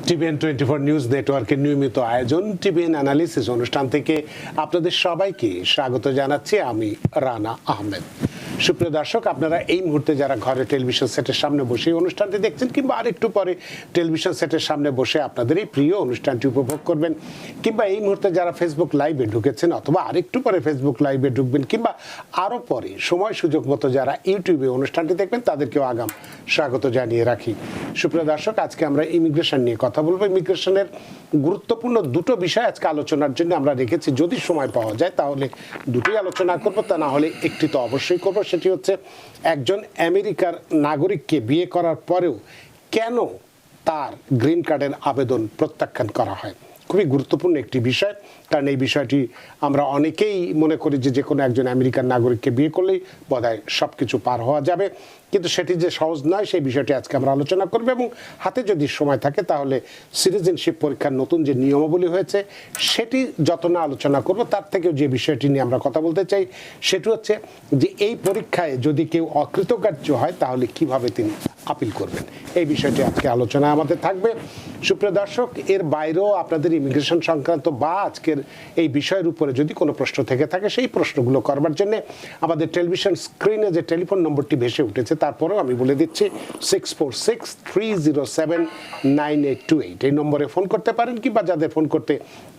TVN 24 news নেটওয়ার্কের নিয়মিত আয়োজন টিভিএন অ্যানালিসিস অনুষ্ঠান থেকে আপনাদের সবাইকে স্বাগত জানাচ্ছি। আমি রানা আহমেদ। সুপ্রিয় দর্শক, আপনারা এই মুহূর্তে যারা ঘরে টেলিভিশন সেটের সামনে বসে অনুষ্ঠানটি দেখছেন কিংবা আরেকটু পরে টেলিভিশন সেটের সামনে বসে আপনাদের এই প্রিয় অনুষ্ঠানটি উপভোগ করবেন, কিংবা এই মুহূর্তে যারা ফেসবুক লাইভে ঢুকেছেন অথবা আরেকটু পরে ফেসবুক লাইভে ঢুকবেন, কিংবা আরও পরে সময় সুযোগ মতো যারা ইউটিউবে অনুষ্ঠানটি দেখবেন তাদেরকেও আগাম স্বাগত জানিয়ে রাখি। সুপ্রিয় দর্শক, আজকে আমরা ইমিগ্রেশন নিয়ে কথা বলবো। ইমিগ্রেশনের গুরুত্বপূর্ণ দুটো বিষয় আজকে আলোচনার জন্য আমরা রেখেছি। যদি সময় পাওয়া যায় তাহলে দুটোই আলোচনা করবো, তা না হলে একটি তো অবশ্যই করবো। সেটি হচ্ছে একজন আমেরিকার নাগরিককে বিয়ে করার পরেও কেন তার গ্রিন কার্ডের আবেদন প্রত্যাখ্যান করা হয়। খুবই গুরুত্বপূর্ণ একটি বিষয়, কারণ এই বিষয়টি আমরা অনেকেই মনে করি যে কোনো একজন আমেরিকান নাগরিককে বিয়ে করলেই বোধহয় সব কিছু পার হওয়া যাবে, কিন্তু সেটি যে সহজ নয় সেই বিষয়টি আজকে আমরা আলোচনা করব। এবং হাতে যদি সময় থাকে তাহলে সিটিজেনশিপ পরীক্ষার নতুন যে নিয়মাবলী হয়েছে সেটি যত না আলোচনা করব, তার থেকেও যে বিষয়টি নিয়ে আমরা কথা বলতে চাই সেটি হচ্ছে যে এই পরীক্ষায় যদি কেউ অকৃতকার্য হয় তাহলে কিভাবে তিনি আপিল করবেন। এই বিষয়টি আজকে আলোচনা আমাদের থাকবে। সুপ্রিয় দর্শক, এর বাইরেও আপনাদের ইমিগ্রেশন সংক্রান্ত বা আজকের এই বিষয়ের উপরে যদি কোনো প্রশ্ন থেকে থাকে সেই প্রশ্নগুলো করবার জন্য আমাদের টেলিভিশন স্ক্রিনে যে টেলিফোন নম্বরটি ভেসে উঠেছে তারপরেও আমি বলে দিচ্ছি 6463079828 এই নম্বরে ফোন করতে পারেন, কিংবা যাদের ফোন করতে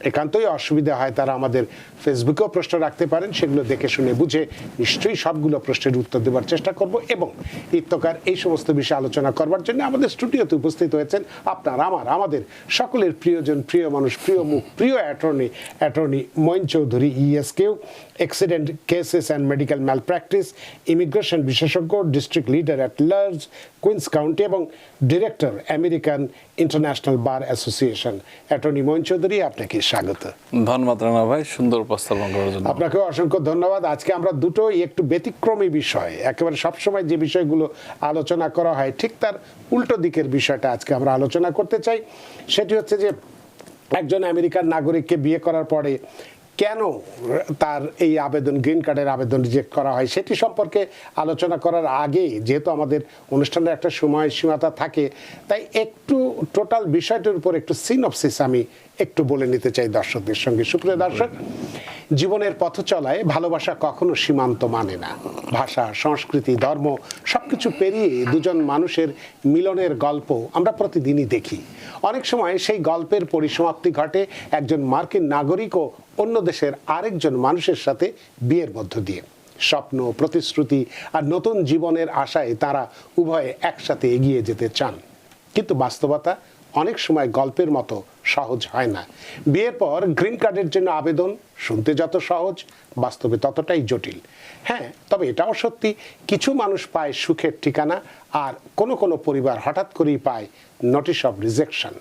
একান্তই অসুবিধা হয় তারা আমাদের ফেসবুকেও প্রশ্ন রাখতে পারেন। সেগুলো দেখে শুনে বুঝে নিশ্চয়ই সবগুলো প্রশ্নের উত্তর দেওয়ার চেষ্টা করব। এবং ইত্যকার এই সমস্ত বিষয়ে আলোচনা করবার জন্য আমাদের স্টুডিওতে উপস্থিত হয়েছেন আমাদের সকলের প্রিয়জন, প্রিয় মানুষ, প্রিয় মুখ, প্রিয় attorney Moin Chowdhury, E S Q, accident cases and medical malpractice, immigration বিশেষজ্ঞ, district leader at large Queens county এবং director American International Bar Association. Attorney Moin Chowdhury, আপনাকে স্বাগত। ধন্যবাদ রানা ভাই, সুন্দর উপস্থাপন করার জন্য আপনাকেও অসংখ্য ধন্যবাদ। আজকে আমরা দুটোই একটু ব্যতিক্রমী বিষয়, একেবারে সবসময় যে বিষয়গুলো আলোচনা করা হয় ঠিক তার উল্টো দিকের বিষয়টা আজকে আমরা আলোচনা করতে চাই। সেটি হচ্ছে যে একজন আমেরিকান নাগরিককে বিয়ে করার পরে কেন তার এই আবেদন, গ্রিন কার্ডের আবেদন রিজেক্ট করা হয় সেটি সম্পর্কে আলোচনা করার আগে, যেহেতু আমাদের অনুষ্ঠানের একটা সময়সীমাতা থাকে, তাই একটু টোটাল বিষয়টির উপর একটু সিনপসিস আমি একটু বলে নিতে চাই দর্শকদের সঙ্গে। সুপ্রিয় দর্শক, জীবনের পথ চলায় ভালোবাসা কখনো সীমান্ত মানে না। ভাষা, সংস্কৃতি, ধর্ম সবকিছু পেরিয়ে দুজন মানুষের মিলনের গল্প আমরা প্রতিদিনই দেখি। অনেক সময় সেই গল্পের পরিসমাপ্তি ঘটে একজন মার্কিন নাগরিক ও অন্য দেশের আরেকজন মানুষের সাথে বিয়ের মধ্য দিয়ে। স্বপ্ন, প্রতিশ্রুতি আর নতুন জীবনের আশায় তারা উভয়ে একসাথে এগিয়ে যেতে চান, কিন্তু বাস্তবতা অনেক সময় গল্পের মতো সহজ হয় না। বিয়ের পর গ্রিন কার্ডের জন্য আবেদন শুনতে যত সহজ, বাস্তবে ততটাই জটিল। হ্যাঁ, তবে এটাও সত্যি, কিছু মানুষ পায় সুখের ঠিকানা, আর কোনো পরিবার হঠাৎ করেই পায় নোটিশ অফ রিজেকশন।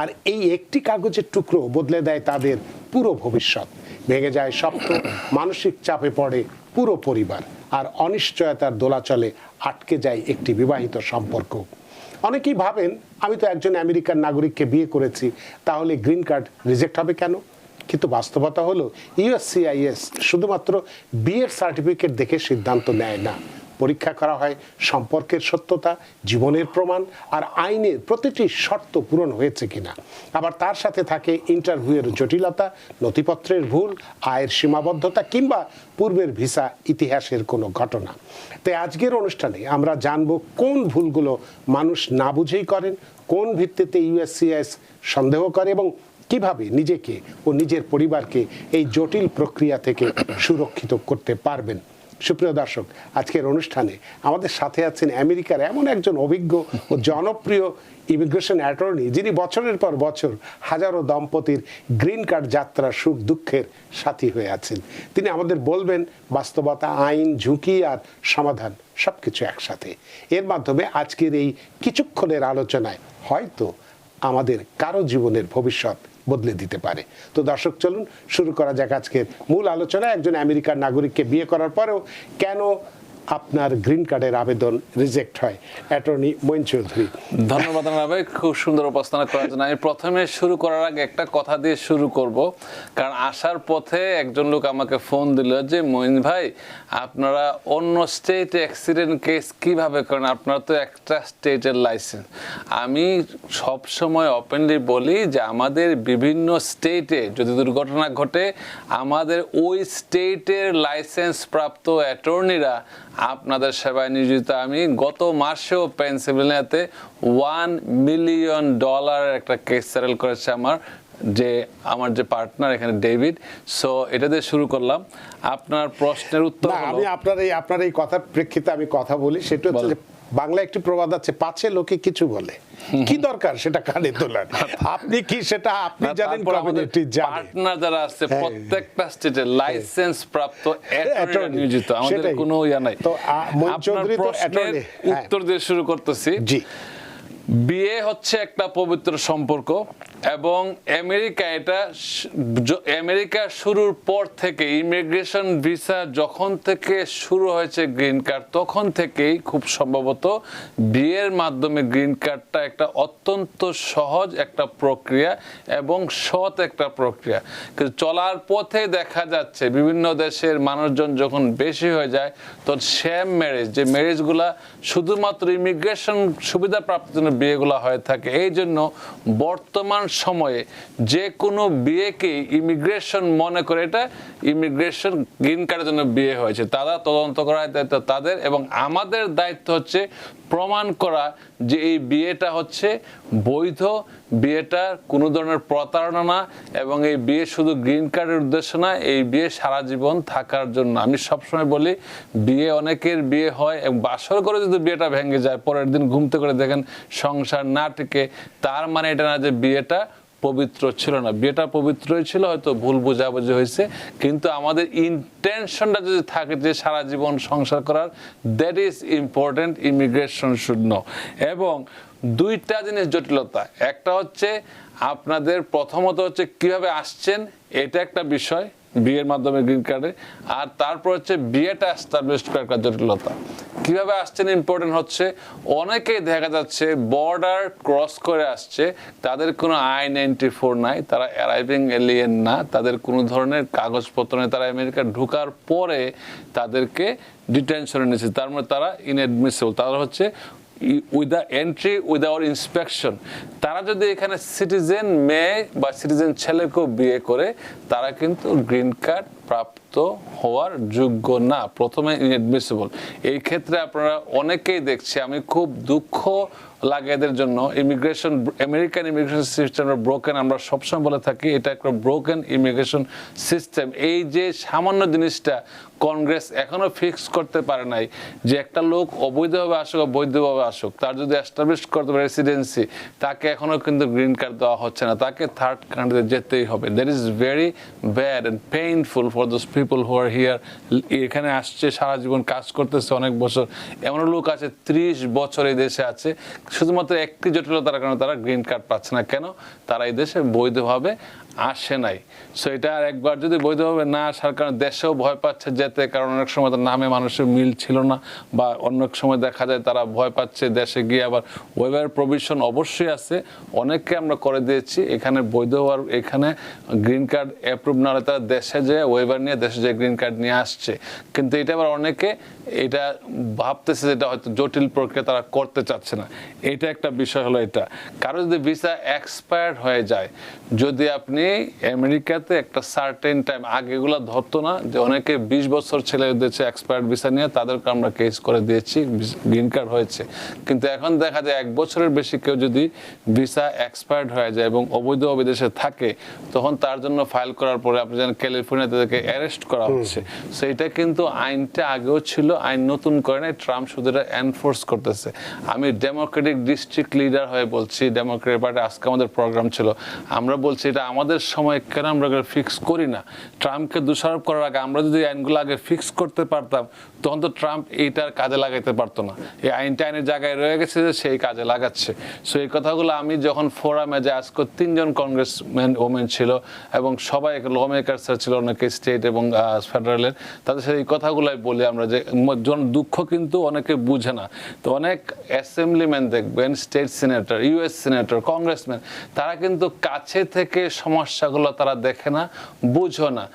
আর এই একটি কাগজের টুকরো বদলে দেয় তাদের পুরো ভবিষ্যৎ। ভেঙে যায় স্বপ্ন, মানসিক চাপে পড়ে পুরো পরিবার, আর অনিশ্চয়তার দোলাচলে আটকে যায় একটি বিবাহিত সম্পর্ক। অনেকেই ভাবেন, আমি তো একজন আমেরিকান নাগরিককে বিয়ে করেছি, তাহলে গ্রিন কার্ড রিজেক্ট হবে কেন? কিন্তু বাস্তবতা হলো ইউএসসিআইএস শুধুমাত্র বিয়ের সার্টিফিকেট দেখে সিদ্ধান্ত নেয় না। পরীক্ষা করা হয় সম্পর্কের সত্যতা, জীবনের প্রমাণ আর আইনের প্রতিটি শর্ত পূরণ হয়েছে কিনা। আবার তার সাথে থাকে ইন্টারভিউয়ের জটিলতা, নথিপত্রের ভুল, আয়ের সীমাবদ্ধতা কিংবা পূর্বের ভিসা ইতিহাসের কোনো ঘটনা। তাই আজকের অনুষ্ঠানে আমরা জানব কোন ভুলগুলো মানুষ না বুঝেই করেন, কোন ভিত্তিতে ইউএসসিআইএস সন্দেহ করে এবং কিভাবে নিজেকে ও নিজের পরিবারকে এই জটিল প্রক্রিয়া থেকে সুরক্ষিত করতে পারবেন। সুপ্রিয় দর্শক, আজকের অনুষ্ঠানে আমাদের সাথে আছেন আমেরিকার এমন একজন অভিজ্ঞ ও জনপ্রিয় ইমিগ্রেশন অ্যাটর্নি, যিনি বছরের পর বছর হাজারো দম্পতির গ্রিন কার্ড যাত্রা সুখ দুঃখের সাথী হয়ে আছেন। তিনি আমাদের বলবেন বাস্তবতা, আইন, ঝুঁকি আর সমাধান সবকিছু একসাথে। এর মাধ্যমে আজকের এই কিছুক্ষণের আলোচনায় হয়তো আমাদের কারো জীবনের ভবিষ্যৎ বদলে দিতে পারে। তো দর্শক, চলুন শুরু করা যাক আজকের মূল আলোচনা। একজন আমেরিকান নাগরিককে বিয়ে করার পরেও কেন আপনার গ্রিন কার্ডের আবেদন রিজেক্ট হয়? অ্যাটর্নি মঈন চৌধুরী। ধন্যবাদ রানা ভাই, খুব সুন্দর উপস্থাপনা করার জন্য। আমি প্রথমে শুরু করার আগে একটা কথা দিয়ে শুরু করব, কারণ আসার পথে একজন লোক আমাকে ফোন দিল যে মঈন ভাই, আপনারা অন্য স্টেটে অ্যাক্সিডেন্ট কেস কিভাবে করেন, আপনারা তো একটা স্টেটের লাইসেন্স। আমি সব সময় ওপেনলি বলি যে আমাদের বিভিন্ন স্টেটে যদি দুর্ঘটনা ঘটে, আমাদের ওই স্টেটের লাইসেন্স প্রাপ্ত অ্যাটর্নিরা আপনাদের সেবায় নিয়োজিত। আমি গত মাসেও পেনসিলভেনিয়াতে $1 মিলিয়ন একটা কেস সেটেল করেছে আমার যে পার্টনার এখানে ডেভিড। সো এটা দিয়ে শুরু করলাম। আপনার প্রশ্নের উত্তর না, আমি আপনার এই কথার প্রেক্ষিতে আমি কথা বলি, সেটা হচ্ছে যে বাংলা একটি প্রবাদ আছে, পাছে লোকে কিছু বলে, কি দরকার সেটা কানে তোলার? আপনি কি সেটা আপনি জানেন, কমিউনিটি জানে, পার্টনার যারা আছে প্রত্যেকটা স্টেটে লাইসেন্স প্রাপ্ত অ্যাটর্নি নিয়োজিত, আমাদের কোনো ইয়া নাই। তো মঈন চৌধুরী তো প্রশ্নের উত্তর দিয়ে শুরু করতেছি। জি, বিয়ে হচ্ছে একটা পবিত্র সম্পর্ক এবং আমেরিকা শুরুর পর থেকে ইমিগ্রেশন ভিসা যখন থেকে শুরু হয়েছে গ্রিন কার্ড, তখন থেকেই খুব সম্ভবত বিয়ের মাধ্যমে গ্রিন কার্ডটা একটা অত্যন্ত সহজ একটা প্রক্রিয়া এবং সৎ একটা প্রক্রিয়া। কিন্তু চলার পথে দেখা যাচ্ছে বিভিন্ন দেশের মানুষজন যখন বেশি হয়ে যায়, তখন সেম ম্যারেজ, যে ম্যারেজগুলা শুধুমাত্র ইমিগ্রেশন সুবিধা প্রাপ্তির জন্য বিয়েগুলো হয়ে থাকে। এই জন্য বর্তমান সময়ে যে কোনো বিয়েকে ইমিগ্রেশন মনে করে এটা ইমিগ্রেশন গ্রিন কার্ডের জন্য বিয়ে হয়েছে, তারা তদন্ত করার দায়িত্ব তাদের, এবং আমাদের দায়িত্ব হচ্ছে প্রমাণ করা যে এই বিয়েটা হচ্ছে বৈধ, বিয়েটা কোনো ধরনের প্রতারণা না, এবং এই বিয়ে শুধু গ্রিন কার্ডের উদ্দেশ্য না, এই বিয়ে সারা জীবন থাকার জন্য। আমি সবসময় বলি, বিয়ে অনেকের বিয়ে হয় এবং বাসর করে যদি বিয়েটা ভেঙে যায়, পরের দিন ঘুমতে করে দেখেন সংসার না টিকে, তার মানে এটা না যে বিয়েটা পবিত্র ছিল না। বিয়েটা পবিত্রই ছিল, হয়তো ভুল বোঝাবুঝি হয়েছে, কিন্তু আমাদের ইন্টেনশনটা যদি থাকে যে সারা জীবন সংসার করার, that is important, immigration should know. এবং দুইটা জিনিস জটিলতা, একটা হচ্ছে আপনাদের প্রথমত হচ্ছে কিভাবে আসছেন, এটা একটা বিষয় বিয়ের মাধ্যমে গ্রিন কার্ডে, আর তারপর হচ্ছে বিয়েটা এস্টাবলিশ করার একটা জটিলতা। কিভাবে আসছেন ইম্পর্টেন্ট হচ্ছে, অনেকেই দেখা যাচ্ছে বর্ডার ক্রস করে আসছে, তাদের কোনো I-94 নাই, তারা অ্যারাইভিং এলিয়েন না, তাদের কোনো ধরনের কাগজপত্র নেই, তারা আমেরিকা ঢোকার পরে তাদেরকে ডিটেনশনে নিয়েছে, তার মানে তারা ইনএডমিসিবল, তারা হচ্ছে with the entry without inspection. তারা যদি এখানে সিটিজেন মেয়ে বা সিটিজেন ছেলেকেও বিয়ে করে, তারা কিন্তু গ্রিন কার্ড প্রাপ্ত হওয়ার যোগ্য না, প্রথমে ইনএডমিসিবল। এই ক্ষেত্রে আপনারা অনেকেই দেখছি, আমি খুব দুঃখ লাগে এদের জন্য। আমেরিকান ইমিগ্রেশন সিস্টেম ব্রোকেন, আমরা সবসময় বলে থাকি এটা একটা ব্রোকেন ইমিগ্রেশন সিস্টেম। এই যে সামান্য জিনিসটা কংগ্রেস এখনো ফিক্স করতে পারে নাই, যে একটা লোক অবৈধভাবে আসুক বৈধভাবে আসুক, তার যদি এস্টাবলিশ করতে পারে রেসিডেন্সি, তাকে এখনো কিন্তু গ্রিন কার্ড দেওয়া হচ্ছে না, তাকে থার্ড কান্ট্রিতে যেতেই হবে। That is very bad and painful for those people who R here. এখানে আসছে, সারা জীবন কাজ করতেছে, অনেক বছর, এমন লোক আছে 30 বছর এই দেশে আছে, শুধুমাত্র একটি জটিলতার কারণে তারা গ্রিন কার্ড পাচ্ছে না। কেন? তারা এই দেশে বৈধভাবে আসে নাই। সো এটা আর একবার যদি বৈধভাবে না আসার কারণে দেশেও ভয় পাচ্ছে যেতে, কারণ অনেক সময় তার নামে মানুষের মিল ছিল না, বা অনেক সময় দেখা যায় তারা ভয় পাচ্ছে দেশে গিয়ে। আবার ওয়েবার প্রভিশন অবশ্যই আছে, অনেককে আমরা করে দিয়েছি এখানে বৈধ হওয়ার, এখানে গ্রিন কার্ড অ্যাপ্রুভ না হলে তারা দেশে যেয়ে ওয়েবার নিয়ে দেশে যেয়ে গ্রিন কার্ড নিয়ে আসছে। কিন্তু এটা আবার অনেকে এটা ভাবতেছে যেটা হয়তো জটিল প্রক্রিয়া, তারা করতে চাচ্ছে না। এটা একটা বিষয় হলো এটা। কারো যদি ভিসা এক্সপায়ার্ড হয়ে যায়, যদি আপনি আমেরিকাতে একটা সার্টেন টাইম, আগে এগুলো ধরতো না, যে অনেকে 20 বছর ছেলে দিয়েছে এক্সপায়ার্ড ভিসা নিয়ে, তাদেরকে আমরা কেস করে দিয়েছি, গ্রিন কার্ড হয়েছে। কিন্তু এখন দেখা যায় 1 বছরের বেশি কেউ যদি ভিসা এক্সপায়ার্ড হয়ে যায় এবং অবৈধ বিদেশে থাকে, তখন তার জন্য ফাইল করার পরে আপনি জানেন ক্যালিফোর্নিয়াতে তাদেরকে অ্যারেস্ট করা হচ্ছে। সো এটা কিন্তু আইনটা আগেও ছিল, আইন নতুন করে নাই, ট্রাম্প শুধু এটা এনফোর্স করতেছে। আমি ডেমোক্রেটিক ডিস্ট্রিক্ট লিডার হয়ে বলছি, ডেমোক্রেটিক পার্টি, আজকে আমাদের প্রোগ্রাম ছিল, আমরা বলছি এটা আমাদের আমাদের সময় কেন আমরা ফিক্স করি না? ট্রাম্পকে দোষারোপ করার আগে আমরা যদি আইনগুলো আগে ফিক্স করতে পারতাম, তখন তো ট্রাম্প এইটার কাজে লাগাইতে পারতো না। এই আইনটা আইনের জায়গায় রয়ে গেছে যে সেই কাজে লাগাচ্ছে। সো এই কথাগুলো আমি যখন ফোরামে যে আজকে 3 জন কংগ্রেসম্যান ওমেন ছিল এবং সবাই ল মেকার্সরা ছিল, অনেকে স্টেট এবং ফেডারেলের, তাদের সাথে এই কথাগুলাই বলি আমরা যে দুঃখ কিন্তু অনেকে বুঝে না। তো অনেক অ্যাসেম্বলিম্যান দেখবেন, state senator, US senator, congressman, তারা কিন্তু কাছে থেকে সমস্যাগুলো তারা দেখে না, বুঝো না।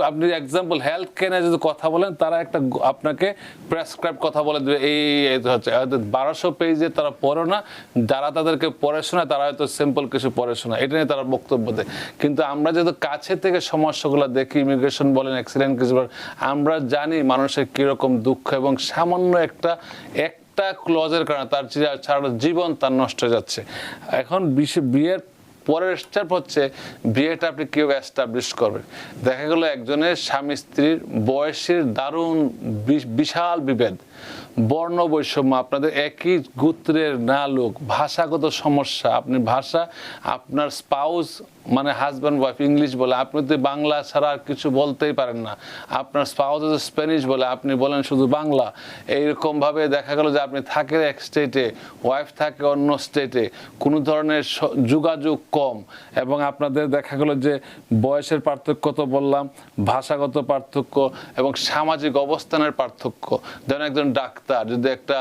আপনি এক্সাম্পল হেলথ কেয়ার যদি কথা বলেন, তারা একটা আপনাকে প্রেসক্রাইব কথা বলে দেবে, এই হচ্ছে 1200 পেজে তারা পড়ো না, যারা তাদেরকে পড়ে শোনায় তারা হয়তো সিম্পল কিছু পড়ে শোনায়, এটা নিয়ে তারা বক্তব্য দেয়। কিন্তু আমরা যেহেতু কাছে থেকে সমস্যাগুলো দেখি, ইমিগ্রেশন বলেন, অ্যাক্সিডেন্ট কিছু বলেন, আমরা জানি মানুষের কিরকম দুঃখ, এবং সামান্য একটা ক্লজের কারণে তার সারা জীবন তার নষ্ট হয়ে যাচ্ছে। এখন বিয়ের পরের স্টেপ হচ্ছে বিয়েটা আপনি কিভাবে এস্টাবলিশ করবেন। দেখা গেল একজনের স্বামী স্ত্রীর বয়সের দারুণ বিশাল বিভেদ, বর্ণ বৈষম্য, আপনাদের একই গোত্রের না লোক, ভাষাগত সমস্যা, আপনি ভাষা, আপনার স্পাউস মানে হাজব্যান্ড ওয়াইফ ইংলিশ বলে, আপনি তো বাংলা ছাড়া আর কিছু বলতেই পারেন না, আপনার স্পাউস স্প্যানিশ বলে, আপনি বলেন শুধু বাংলা। এইরকমভাবে দেখা গেল যে আপনি থাকেন এক স্টেটে, ওয়াইফ থাকে অন্য স্টেটে, কোনো ধরনের যোগাযোগ কম, এবং আপনাদের দেখা গেল যে বয়সের পার্থক্য তো বললাম, ভাষাগত পার্থক্য এবং সামাজিক অবস্থানের পার্থক্য। যেন একজন ডাক্তার যদি একটা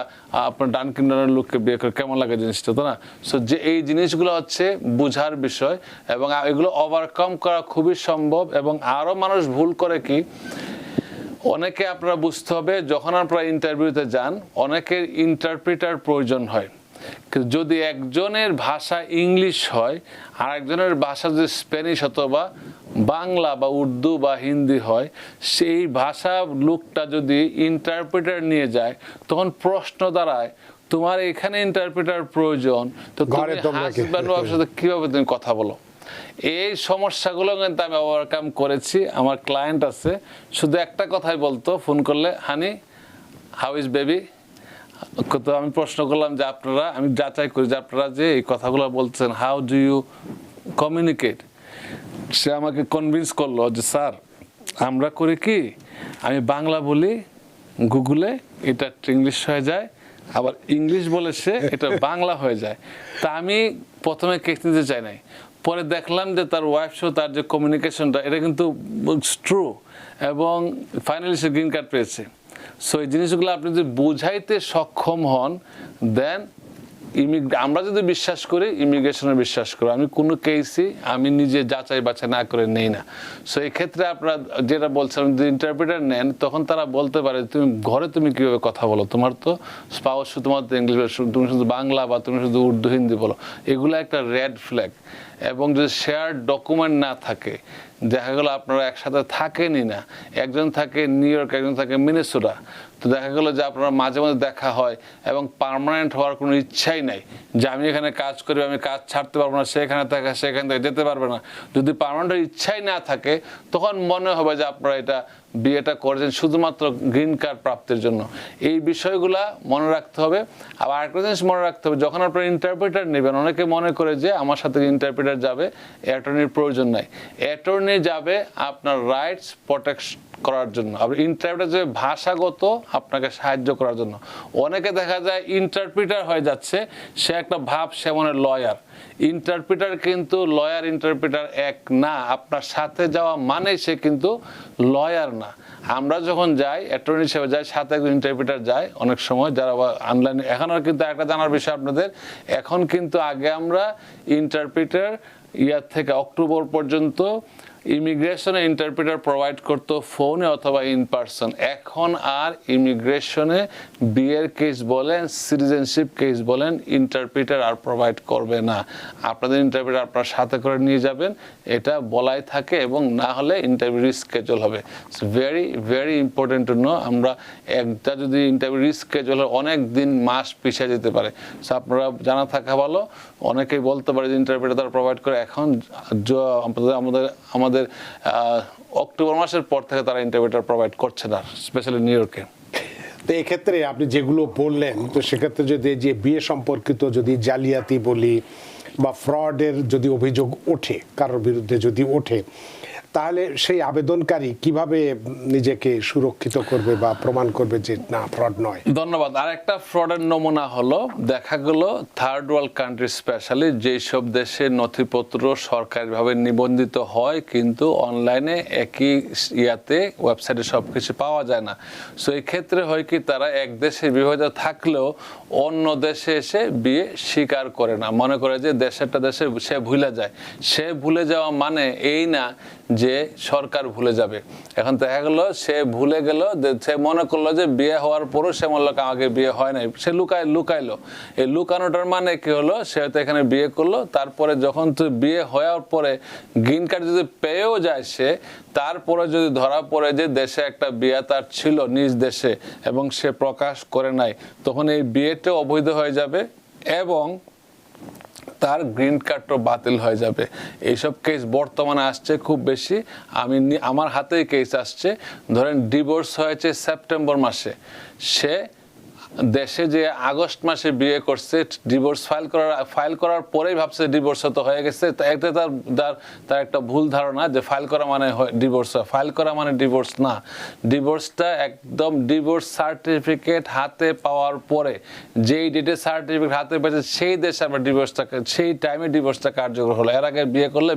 আপনার ডানকিন্ডারের লোককে বিয়ে করে কেমন লাগে জিনিসটা, তো না? সো যে এই জিনিসগুলো হচ্ছে বুঝার বিষয়, এবং এগুলো ওভারকাম করা খুবই সম্ভব। এবং আরো মানুষ ভুল করে কি, অনেকে আপনারা বুঝতে হবে, যখন আপনারা ইন্টারভিউতে যান অনেকের ইন্টারপ্রিটার প্রয়োজন হয়। যদি একজনের ভাষা ইংলিশ হয় আর একজনের ভাষা যদি স্প্যানিশ অথবা বাংলা বা উর্দু বা হিন্দি হয়, সেই ভাষা লোকটা যদি ইন্টারপ্রিটার নিয়ে যায়, তখন প্রশ্ন দাঁড়ায়, তোমার এখানে ইন্টারপ্রিটার প্রয়োজন, তো তুমি হাজব্যান্ড ওয়াইফের সাথে কিভাবে তুমি কথা বলো? এই সমস্যাগুলো কিন্তু আমি ওভারকাম করেছি। আমার ক্লায়েন্ট আছে, শুধু একটা কথাই বলতো ফোন করলে, হানি হাউ ইজ বেবি। তো আমি প্রশ্ন করলাম যে আপনারা, আমি যাচাই করি যে আপনারা যে এই কথাগুলো বলছেন, হাউ ডু ইউ কমিউনিকেট? সে আমাকে কনভিন্স করলো যে স্যার আমরা করি কি, আমি বাংলা বলি গুগলে, এটা ইংলিশ হয়ে যায়, আবার ইংলিশ বলে সে এটা বাংলা হয়ে যায়। তা আমি প্রথমে কেস নিতে চাই নাই, পরে দেখলাম যে তার ওয়াইফ সহ তার যে কমিউনিকেশনটা, এটা কিন্তু ট্রু, এবং ফাইনালি সে গ্রিন কার্ড পেয়েছে। সো এই জিনিসগুলো আপনি যদি বুঝাইতে সক্ষম হন, দেন আমরা যদি বিশ্বাস করি, ইমিগ্রেশনে বিশ্বাস করি। আমি কোনো কেসই আমি নিজে যাচাই বাছাই না করে নেই না। সো এই ক্ষেত্রে আপনারা যেটা বলছেন, যদি ইন্টারপ্রিটার নেন, তখন তারা বলতে পারে তুমি ঘরে তুমি কিভাবে কথা বলো, তোমার তো স্পাউস শুধুমাত্র ইংলিশ, তুমি শুধু বাংলা বা তুমি শুধু উর্দু হিন্দি বলো, এগুলো একটা রেড ফ্ল্যাগ। এবং যদি শেয়ার ডকুমেন্ট না থাকে, দেখা গেল আপনারা একসাথে থাকেনই না, একজন থাকে নিউ ইয়র্ক, একজন থাকে মিনেসোটা, তো দেখা গেল যে আপনারা মাঝে মাঝে দেখা হয় এবং পার্মানেন্ট হওয়ার কোনো ইচ্ছাই নাই যে আমি এখানে কাজ করি, আমি কাজ ছাড়তে পারবো না, সেখানে থাকে সেখান থেকে যেতে পারবে না। যদি পার্মানেন্টের ইচ্ছাই না থাকে, তখন মনে হবে যে আপনারা এটা বিয়েটা করেছেন শুধুমাত্র গ্রিন কার্ড প্রাপ্তির জন্য। এই বিষয়গুলা মনে রাখতে হবে। আবার আরেকটা জিনিস মনে রাখতে হবে, যখন আপনারা ইন্টারপ্রিটার নেবেন, অনেকে মনে করে যে আমার সাথে ইন্টারপ্রিটার যাবে, অ্যাটর্নির প্রয়োজন নাই। অ্যাটর্নি যাবে আপনার রাইটস প্রোটেক্ট করার জন্য, আর ইন্টারপ্রিটার যে ভাষাগত আপনাকে সাহায্য করার জন্য। অনেকে দেখা যায় ইন্টারপ্রিটার হয়ে যাচ্ছে, সে একটা ভাব সে মনে লয়ার। ইন্টারপ্রিটার কিন্তু লয়ার ইন্টারপ্রিটার এক না, আপনার সাথে যাওয়া মানে সে কিন্তু লয়ার না। আমরা যখন যাই অ্যাটর্নি হিসেবে যাই, সাথে একজন ইন্টারপ্রিটার যায় অনেক সময়, যারা অনলাইনে। এখন আর কিন্তু একটা জানার বিষয় আপনাদের, এখন কিন্তু আগে আমরা ইন্টারপ্রিটার ইয়ার থেকে অক্টোবর পর্যন্ত ইমিগ্রেশনে ইন্টারপ্রিটার প্রোভাইড করতো ফোনে অথবা ইন পারসন। এখন আর ইমিগ্রেশনে বিয়ের কেস বলেন, সিটিজেনশিপ কেস বলেন, ইন্টারপ্রিটার আর প্রোভাইড করবে না। আপনাদের ইন্টারপ্রিটার আপনার সাথে করে নিয়ে যাবেন, এটা বলাই থাকে, এবং না হলে ইন্টারভিউ রিস্কেজুল হবে। Very very important to know. আমরা একটা যদি ইন্টারভিউ রিস্কেজুল অনেক দিন মাস পিছিয়ে যেতে পারে, সো আপনারা জানা থাকা ভালো। অনেকেই বলতে পারে যে ইন্টারপ্রিটার তারা প্রোভাইড করে, এখন আমাদের অক্টোবর মাসের পর থেকে তারা ইন্টারপ্রিটার প্রোভাইড করছে না, স্পেশালি নিউ ইয়র্কে। তো এক্ষেত্রে আপনি যেগুলো বললেন, তো সেক্ষেত্রে যদি যে বিয়ে সম্পর্কিত যদি জালিয়াতি বলি, বা ফ্রডের যদি অভিযোগ ওঠে, কারোর বিরুদ্ধে যদি ওঠে, তাহলে সেই আবেদনকারী কিভাবে নিজেকে সুরক্ষিত করবে বা প্রমাণ করবে যে না, ফ্রড নয়? ধন্যবাদ। আর একটা ফ্রডের নমুনা হলো, দেখা গেল থার্ড ওয়ার্ল্ড কান্ট্রি, স্পেশালি যেসব দেশে নথিপত্র সরকারিভাবে নিবন্ধিত হয় কিন্তু অনলাইনে একই ইয়াতে ওয়েবসাইটে সব কিছু পাওয়া যায় না। সো এই ক্ষেত্রে হয় কি, তারা এক দেশে বিবাহিত থাকলেও অন্য দেশে এসে বিয়ে স্বীকার করে না, মনে করে যে দেশেরটা দেশে সে ভুলে যায়। সে ভুলে যাওয়া মানে এই না যে সরকার ভুলে যাবে। এখন দেখা গেল সে ভুলে গেল, সে মনে করলো যে বিয়ে হওয়ার পরও সে বললো আমাকে বিয়ে হয় নাই, সে লুকাইলো। এই লুকানোটার মানে কি হলো, সে হয়তো এখানে বিয়ে করলো, তারপরে যখন তুই বিয়ে হওয়ার পরে গ্রিন কার্ড যদি পেয়েও যায় সে, তারপরে যদি ধরা পড়ে যে দেশে একটা বিয়ে তার ছিল নিজ দেশে এবং সে প্রকাশ করে নাই, তখন এই বিয়েটা অবৈধ হয়ে যাবে এবং তার গ্রিন কার্ডও বাতিল হয়ে যাবে। এইসব কেস বর্তমানে আসছে খুব বেশি। আমার হাতেই কেস আসছে। ধরেন ডিভোর্স হয়েছে সেপ্টেম্বর মাসে, সে দেশে যে আগস্ট মাসে বিয়ে করছে, ডিভোর্স ফাইল করার পরেই ভাবছে ডিভোর্স হয়তো হয়ে গেছে। এটা তার একটা ভুল ধারণা যে ফাইল করা মানে ডিভোর্স হয়। ফাইল করা মানে ডিভোর্স না। ডিভোর্সটা একদম ডিভোর্স সার্টিফিকেট হাতে পাওয়ার পরে, যেই ডেটে সার্টিফিকেট হাতে পেয়েছে সেই দেশে আবার সেই টাইমে ডিভোর্সটা কার্যকর হলো। এর আগে বিয়ে করলে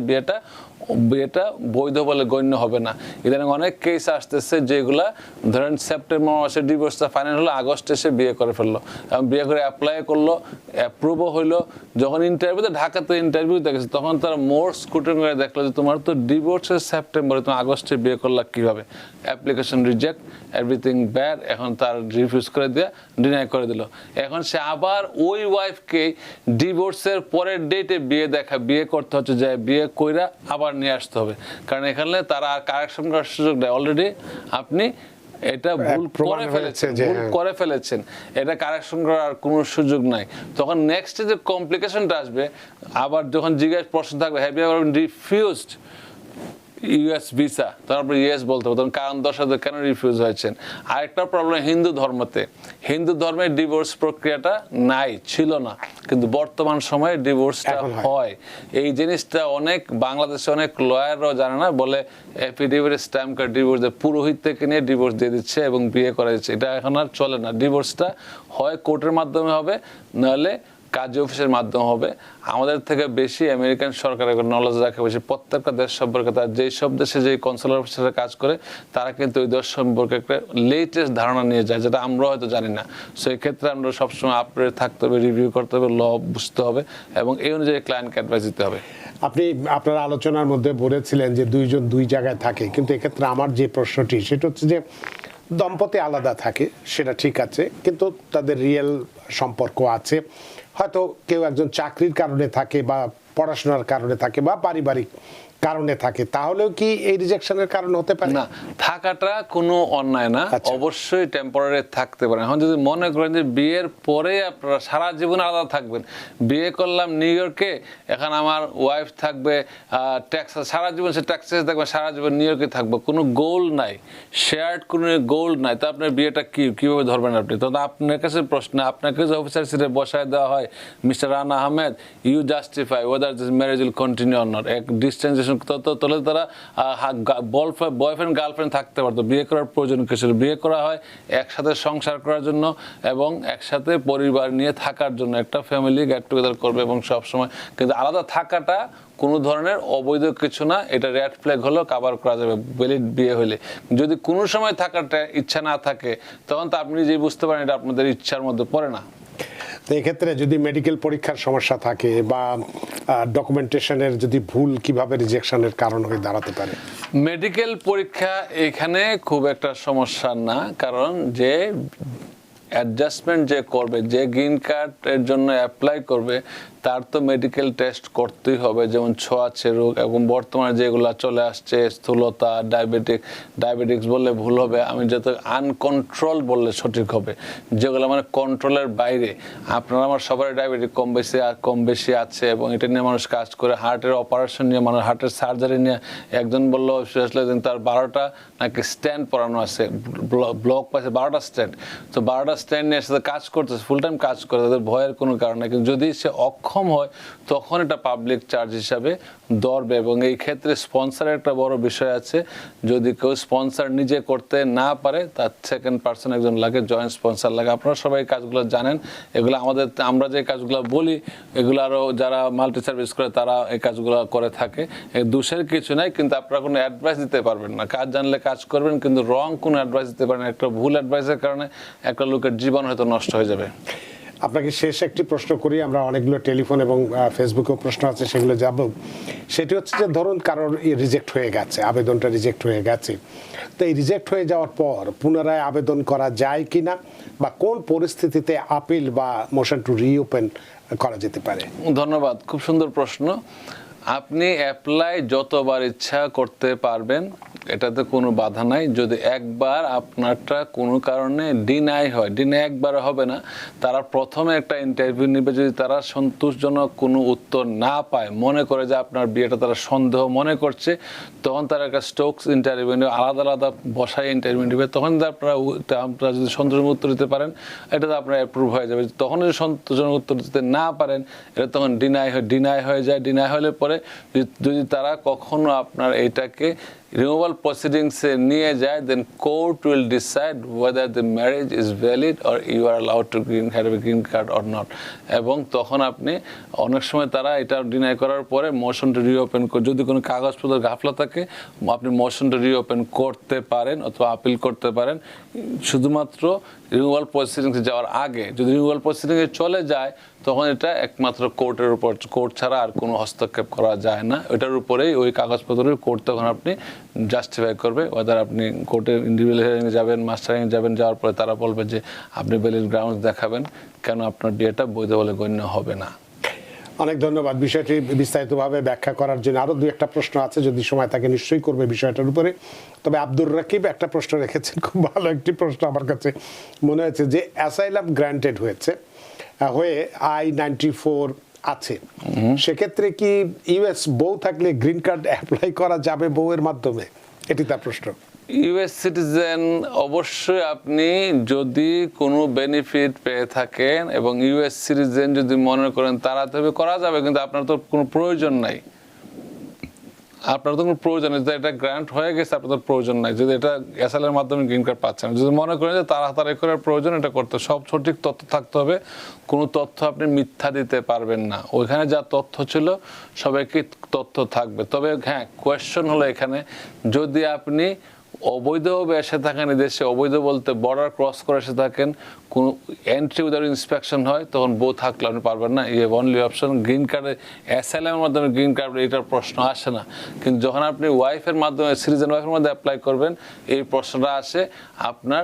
বিয়েটা বৈধ বলে গণ্য হবে না। ইদানিং অনেক কেস আসতেছে যেগুলা ধরেন সেপ্টেম্বর মাসে ডিভোর্সটা ফাইনাল হলো, আগস্টে সে বিয়ে করে ফেললো এবং বিয়ে করে অ্যাপ্লাই করলো, অ্যাপ্রুভও হইলো। যখন ইন্টারভিউতে, ঢাকাতে ইন্টারভিউতে গেছে, তখন তারা মোর স্কুটিং করে দেখলো যে তোমার তো ডিভোর্সের সেপ্টেম্বরে, তুমি আগস্টে বিয়ে করলা কিভাবে? Application reject, everything bad. এখন তার রিফিউজ করে দিয়ে ডিনাই করে দিল। এখন সে আবার ওই ওয়াইফকে ডিভোর্সের পরের ডেটে বিয়ে করতে হচ্ছে, যে বিয়ে কইরা আবার নিয়ে আসতে হবে, কারণ এখানে তারা আর কারেকশন করার সুযোগ দেয়। অলরেডি আপনি এটা ভুল করে ফেলেছেন, এটা কারেকশন করার কোনো সুযোগ নাই। তখন নেক্সট যে কমপ্লিকেশনটা আসবে, আবার যখন জিজ্ঞাসা প্রশ্ন থাকবে, have you ever refused US visa, তারপরে ইয়েস বলতে হবে, তখন কারণ দর্শাতে কেন রিফিউজ হয়েছেন। আরেকটা প্রবলেম হিন্দু ধর্মে ডিভোর্স প্রক্রিয়াটা ছিল না, কিন্তু বর্তমান সময়ে ডিভোর্সটা হয়। এই জিনিসটা বাংলাদেশে অনেক লয়াররাও জানে না, বলে এফিডেভিট স্ট্যাম্প কার্ড ডিভোর্স পুরোহিত থেকে নিয়ে ডিভোর্স দিয়ে দিচ্ছে এবং বিয়ে করা দিচ্ছে। এটা এখন আর চলে না। ডিভোর্সটা হয় কোর্টের মাধ্যমে হবে, নাহলে কাজী অফিসের মাধ্যমে হবে। আমাদের থেকে বেশি আমেরিকান সরকারের নলেজ রাখে বেশি, প্রত্যেকটা দেশ সম্পর্কে। তার যেই সব দেশে যে কনসুলার অফিসাররা কাজ করে, তারা কিন্তু ওই দেশ সম্পর্কে একটা লেটেস্ট ধারণা নিয়ে যায়, যেটা আমরা হয়তো জানি না। সো এই ক্ষেত্রে আমরা সবসময় আপডেট থাকতে হবে, রিভিউ করতে হবে, ল বুঝতে হবে এবং এই অনুযায়ী ক্লায়েন্টকে অ্যাডভাইস দিতে হবে। আপনি আপনার আলোচনার মধ্যে বলেছিলেন যে দুইজন দুই জায়গায় থাকে, কিন্তু এক্ষেত্রে আমার যে প্রশ্নটি সেটা হচ্ছে যে দম্পতি আলাদা থাকে, সেটা ঠিক আছে, কিন্তু তাদের রিয়েল সম্পর্ক আছে। হয়তো কেউ একজন চাকরির কারণে থাকে বা পড়াশোনার কারণে থাকে বা পারিবারিক কারণে থাকে, তাহলেও কি এই রিজেকশনের কারণ হতে পারে? না, থাকাটা কোনো অন্যায় না, অবশ্যই টেম্পোরারি থাকতে পারে। এখন যদি মনে করেন যে বিয়ের পরে আপনারা সারা জীবন আলাদা থাকবেন, বিয়ে করলাম নিউ ইয়র্কে, এখন আমার ওয়াইফ থাকবে টেক্সাস, সারা জীবন সে টেক্সাসে থাকবে, সারা জীবন নিউ ইয়র্কে থাকবে, কোনো গোল নাই, শেয়ার্ড কোনো গোল নাই, তো আপনার বিয়েটা কিভাবে ধরবেন আপনি? তো আপনার কাছে প্রশ্ন, আপনাকে যে অফিসার সিটে বসায় দেওয়া হয়, mister Rana Ahmed, you justify whether this marriage will continue or not. এক ডিস্টেন্সেশন তোলে, তারা বয়ফ্রেন্ড গার্লফ্রেন্ড থাকতে পারতো, বিয়ে করার প্রয়োজন কিছু। বিয়ে করা হয় একসাথে সংসার করার জন্য এবং একসাথে পরিবার নিয়ে থাকার জন্য, একটা ফ্যামিলি গেট টুগেদার করবে এবং সবসময়। কিন্তু আলাদা থাকাটা কোনো ধরনের অবৈধ কিছু না, এটা রেড ফ্ল্যাগ হলেও কাভার করা যাবে ভ্যালিড বিয়ে হলে। যদি কোনো সময় থাকার ইচ্ছা না থাকে, তখন তো আপনি যে বুঝতে পারেন এটা আপনাদের ইচ্ছার মধ্যে পড়ে না। তো এক্ষেত্রে যদি মেডিকেল পরীক্ষার সমস্যা থাকে বা ডকুমেন্টেশনের যদি ভুল, কিভাবে রিজেকশনের কারণ হয়ে দাঁড়াতে পারে? মেডিকেল পরীক্ষা এখানে খুব একটা সমস্যা না, কারণ যে অ্যাডজাস্টমেন্ট যে করবে, যে গ্রিন কার্ডের জন্য অ্যাপ্লাই করবে, তার তো মেডিকেল টেস্ট করতেই হবে, যেমন ছোঁয়াচে রোগ এবং বর্তমানে যেগুলো চলে আসছে, স্থূলতা, ডায়াবেটিক্স বললে ভুল হবে, আমি যত আনকন্ট্রোল বললে সঠিক হবে, যেগুলো মানে কন্ট্রোলের বাইরে। আপনারা আমার সবারই ডায়াবেটিক কম বেশি আছে এবং এটা নিয়ে মানুষ কাজ করে। হার্টের অপারেশন নিয়ে, মানুষ হার্টের সার্জারি নিয়ে, একজন বললো তার 12টা নাকি স্ট্যান্ড পরানো আছে, ব্লক পাচ্ছে 12টা স্ট্যান্ড। তো 12টা স্ট্যান্ড নিয়ে সাথে কাজ করতেছে, ফুল টাইম কাজ করে, তাদের ভয়ের কোনো কারণ নেই। কিন্তু যদি সে অক্ষম সক্ষম হয় তখন এটা পাবলিক চার্জ হিসাবে ধরবে। এবং এই ক্ষেত্রে স্পন্সরের একটা বড় বিষয় আছে, যদি কেউ স্পন্সর নিজে করতে না পারে তার সেকেন্ড পার্সন একজন লাগে, জয়েন্ট স্পন্সর লাগে। আপনারা সবাই কাজগুলো জানেন, এগুলো আমরা যে কাজগুলো বলি এগুলো আরও যারা মাল্টি সার্ভিস করে তারা এই কাজগুলো করে থাকে। দোষের কিছু নাই, কিন্তু আপনারা কোনো অ্যাডভাইস দিতে পারবেন না। কাজ জানলে কাজ করবেন, কিন্তু রং কোনো অ্যাডভাইস দিতে পারেন। একটা ভুল অ্যাডভাইসের কারণে একটা লোকের জীবন হয়তো নষ্ট হয়ে যাবে। আপনাকে শেষ একটি প্রশ্ন করি, আমরা অনেকগুলো টেলিফোন এবং ফেসবুকেও প্রশ্ন আছে, সেগুলো যাব। সেটি হচ্ছে যে ধরুন কারোর রিজেক্ট হয়ে গেছে, আবেদনটা রিজেক্ট হয়ে গেছে, তো এই রিজেক্ট হয়ে যাওয়ার পর পুনরায় আবেদন করা যায় কিনা, বা কোন পরিস্থিতিতে আপিল বা মোশন টু রিওপেন করা যেতে পারে? ধন্যবাদ, খুব সুন্দর প্রশ্ন। আপনি অ্যাপ্লাই যতবার ইচ্ছা করতে পারবেন, এটাতে কোনো বাধা নাই। যদি একবার আপনারটা কোনো কারণে ডিনাই হয়, ডিনাই একবার হবে না, তারা প্রথমে একটা ইন্টারভিউ নেবে। যদি তারা সন্তোষজনক কোনো উত্তর না পায়, মনে করে যে আপনার বিয়েটা তারা সন্দেহ মনে করছে, তখন তারা একটা স্টোকস ইন্টারভিউ নেবে, আলাদা আলাদা বসায় ইন্টারভিউ নেবে। তখন আপনারা যদি সন্তোষজনক উত্তর দিতে পারেন, এটা তো আপনার অ্যাপ্রুভ হয়ে যাবে। তখন যদি সন্তোষজনক উত্তর দিতে না পারেন, এটা তখন ডিনাই হয়ে যায়। ডিনাই হলে পরে যদি তারা কখনো আপনার এইটাকে রিমুভাল প্রসিডিংসে নিয়ে যায়, then court will decide whether the marriage is valid or you are allowed to have a green card or not. এবং তখন আপনি অনেক সময় তারা এটা ডিনাই করার পরে মোশন টু রিওপেন, যদি কোনো কাগজপত্র গাফলা থাকে আপনি মোশন টু রিওপেন করতে পারেন অথবা আপিল করতে পারেন। শুধুমাত্র রিমুভাল প্রসিডিংসে যাওয়ার আগে যদি রিমুভাল প্রসিডিংসে চলে যায়, তখন এটা একমাত্র কোর্টের উপর, কোর্ট ছাড়া আর কোনো হস্তক্ষেপ করা যায় না। ওইটার উপরেই ওই কাগজপত্রের কোর্ট তখন আপনি জাস্টিফাই করবে ওয়েদার আপনি কোর্টের ইন্ডিভিজুয়াল হিয়ারিংয়ে যাবেন, মাস্টারিংয়ে যাবেন। যাওয়ার পরে তারা বলবে যে আপনি ভ্যালিড গ্রাউন্ডস দেখাবেন কেন আপনার বিয়েটা বৈধ বলে গণ্য হবে না। অনেক ধন্যবাদ বিষয়টি বিস্তারিতভাবে ব্যাখ্যা করার জন্য। আরও দু একটা প্রশ্ন আছে, যদি সময় থাকে নিশ্চয়ই করবে বিষয়টার উপরে। তবে আব্দুর রাকিব একটা প্রশ্ন রেখেছেন, খুব ভালো একটি প্রশ্ন আমার কাছে মনে হয়েছে, যে অ্যাসাইলাম গ্র্যান্টেড হয়েছে হয়ে I-94 আছে, সেক্ষেত্রে কি ইউএস বউ থাকলে গ্রিন কার্ড অ্যাপ্লাই করা যাবে বউয়ের মাধ্যমে? এটি তার প্রশ্ন। ইউএস সিটিজেন অবশ্যই আপনি যদি কোনো বেনিফিট পেয়ে থাকেন এবং ইউএস সিটিজেন যদি মনে করেন তারা তবে করা যাবে, কিন্তু আপনার তো কোনো প্রয়োজন নাই। আপনার তো কোনো প্রয়োজন নেই, এটা গ্র্যান্ট হয়ে গেছে, আপনার তো প্রয়োজন নাই। যদি এটা অ্যাসাইলামের মাধ্যমে গ্রিন কার্ড পাচ্ছেন, যদি মনে করেন যে তাড়াতাড়ি করার প্রয়োজন, এটা করতে সব সঠিক তথ্য থাকতে হবে। কোনো তথ্য আপনি মিথ্যা দিতে পারবেন না। ওইখানে যা তথ্য ছিল সবাইকে তথ্য থাকবে। তবে হ্যাঁ, কোয়েশ্চন হলো এখানে, যদি আপনি অবৈধভাবে এসে থাকেন দেশে, অবৈধ বলতে বর্ডার ক্রস করে এসে থাকেন, কোনো এন্ট্রি উইদাউট ইন্সপেকশন হয়, তখন বউ থাকলে আপনি পারবেন না। ইয়ে অনলি অপশন গ্রিন কার্ডে, অ্যাসাইলামের মাধ্যমে গ্রিন কার্ড, এটার প্রশ্ন আসে না। কিন্তু যখন আপনি ওয়াইফের মাধ্যমে, সিটিজেন ওয়াইফের মধ্যে অ্যাপ্লাই করবেন, এই প্রশ্নটা আসে, আপনার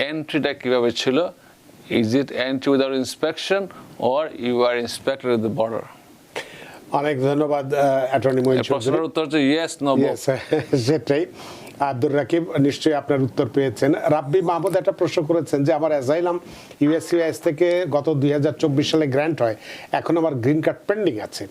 এন্ট্রিটা কীভাবে ছিল, is it entry without inspection or you are inspected at the border. অনেক ধন্যবাদ অ্যাটর্নি মঈন চৌধুরী। প্রশ্নের উত্তর হচ্ছে ইয়েস, নো। সেটাই। আব্দুর রাকিব নিশ্চয়ই আপনার উত্তর পেয়েছেন। রাব্বি মাহমুদ একটা প্রশ্ন করেছেন যে আমার অ্যাসাইলাম ইউএসসিআইএস থেকে গত 2024 সালে গ্র্যান্ট হয়, এখন আমার গ্রিন কার্ড পেন্ডিং আছে।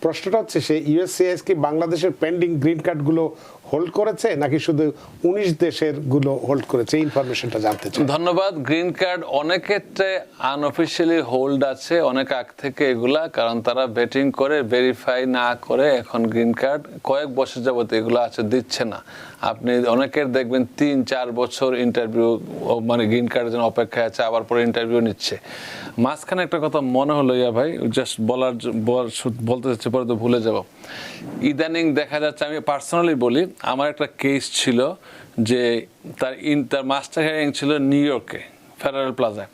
প্রশ্নটা হচ্ছে, সে ইউএসসিআইএস কি বাংলাদেশের পেন্ডিং গ্রিন কার্ডগুলো হোল্ড করেছে নাকি শুধু 19 দেশের গুলো হোল্ড করেছে? এই ইনফরমেশনটা জানতে চাই। ধন্যবাদ। গ্রিন কার্ড অনেক ক্ষেত্রে আনঅফিশিয়ালি হোল্ড আছে অনেক আগ থেকে এগুলা, কারণ তারা ভেটিং করে ভেরিফাই না করে এখন গ্রিন কার্ড কয়েক বছর যাবত এগুলো আছে, দিচ্ছে না। আপনি অনেকের দেখবেন 3-4 বছর ইন্টারভিউ, মানে গ্রিন কার্ডের জন্য অপেক্ষায় আছে, আবার পরে ইন্টারভিউ নিচ্ছে। মাঝখানে একটা কথা মনে হলো ইয়া ভাই, জাস্ট বলতে চাচ্ছি, পরে তো ভুলে যাব। ইদানিং দেখা যাচ্ছে, আমি পার্সোনালি বলি, আমার একটা কেস ছিল যে তার মাস্টার হিয়ারিং ছিল নিউ ইয়র্কে, ফেডারেল প্লাজায়,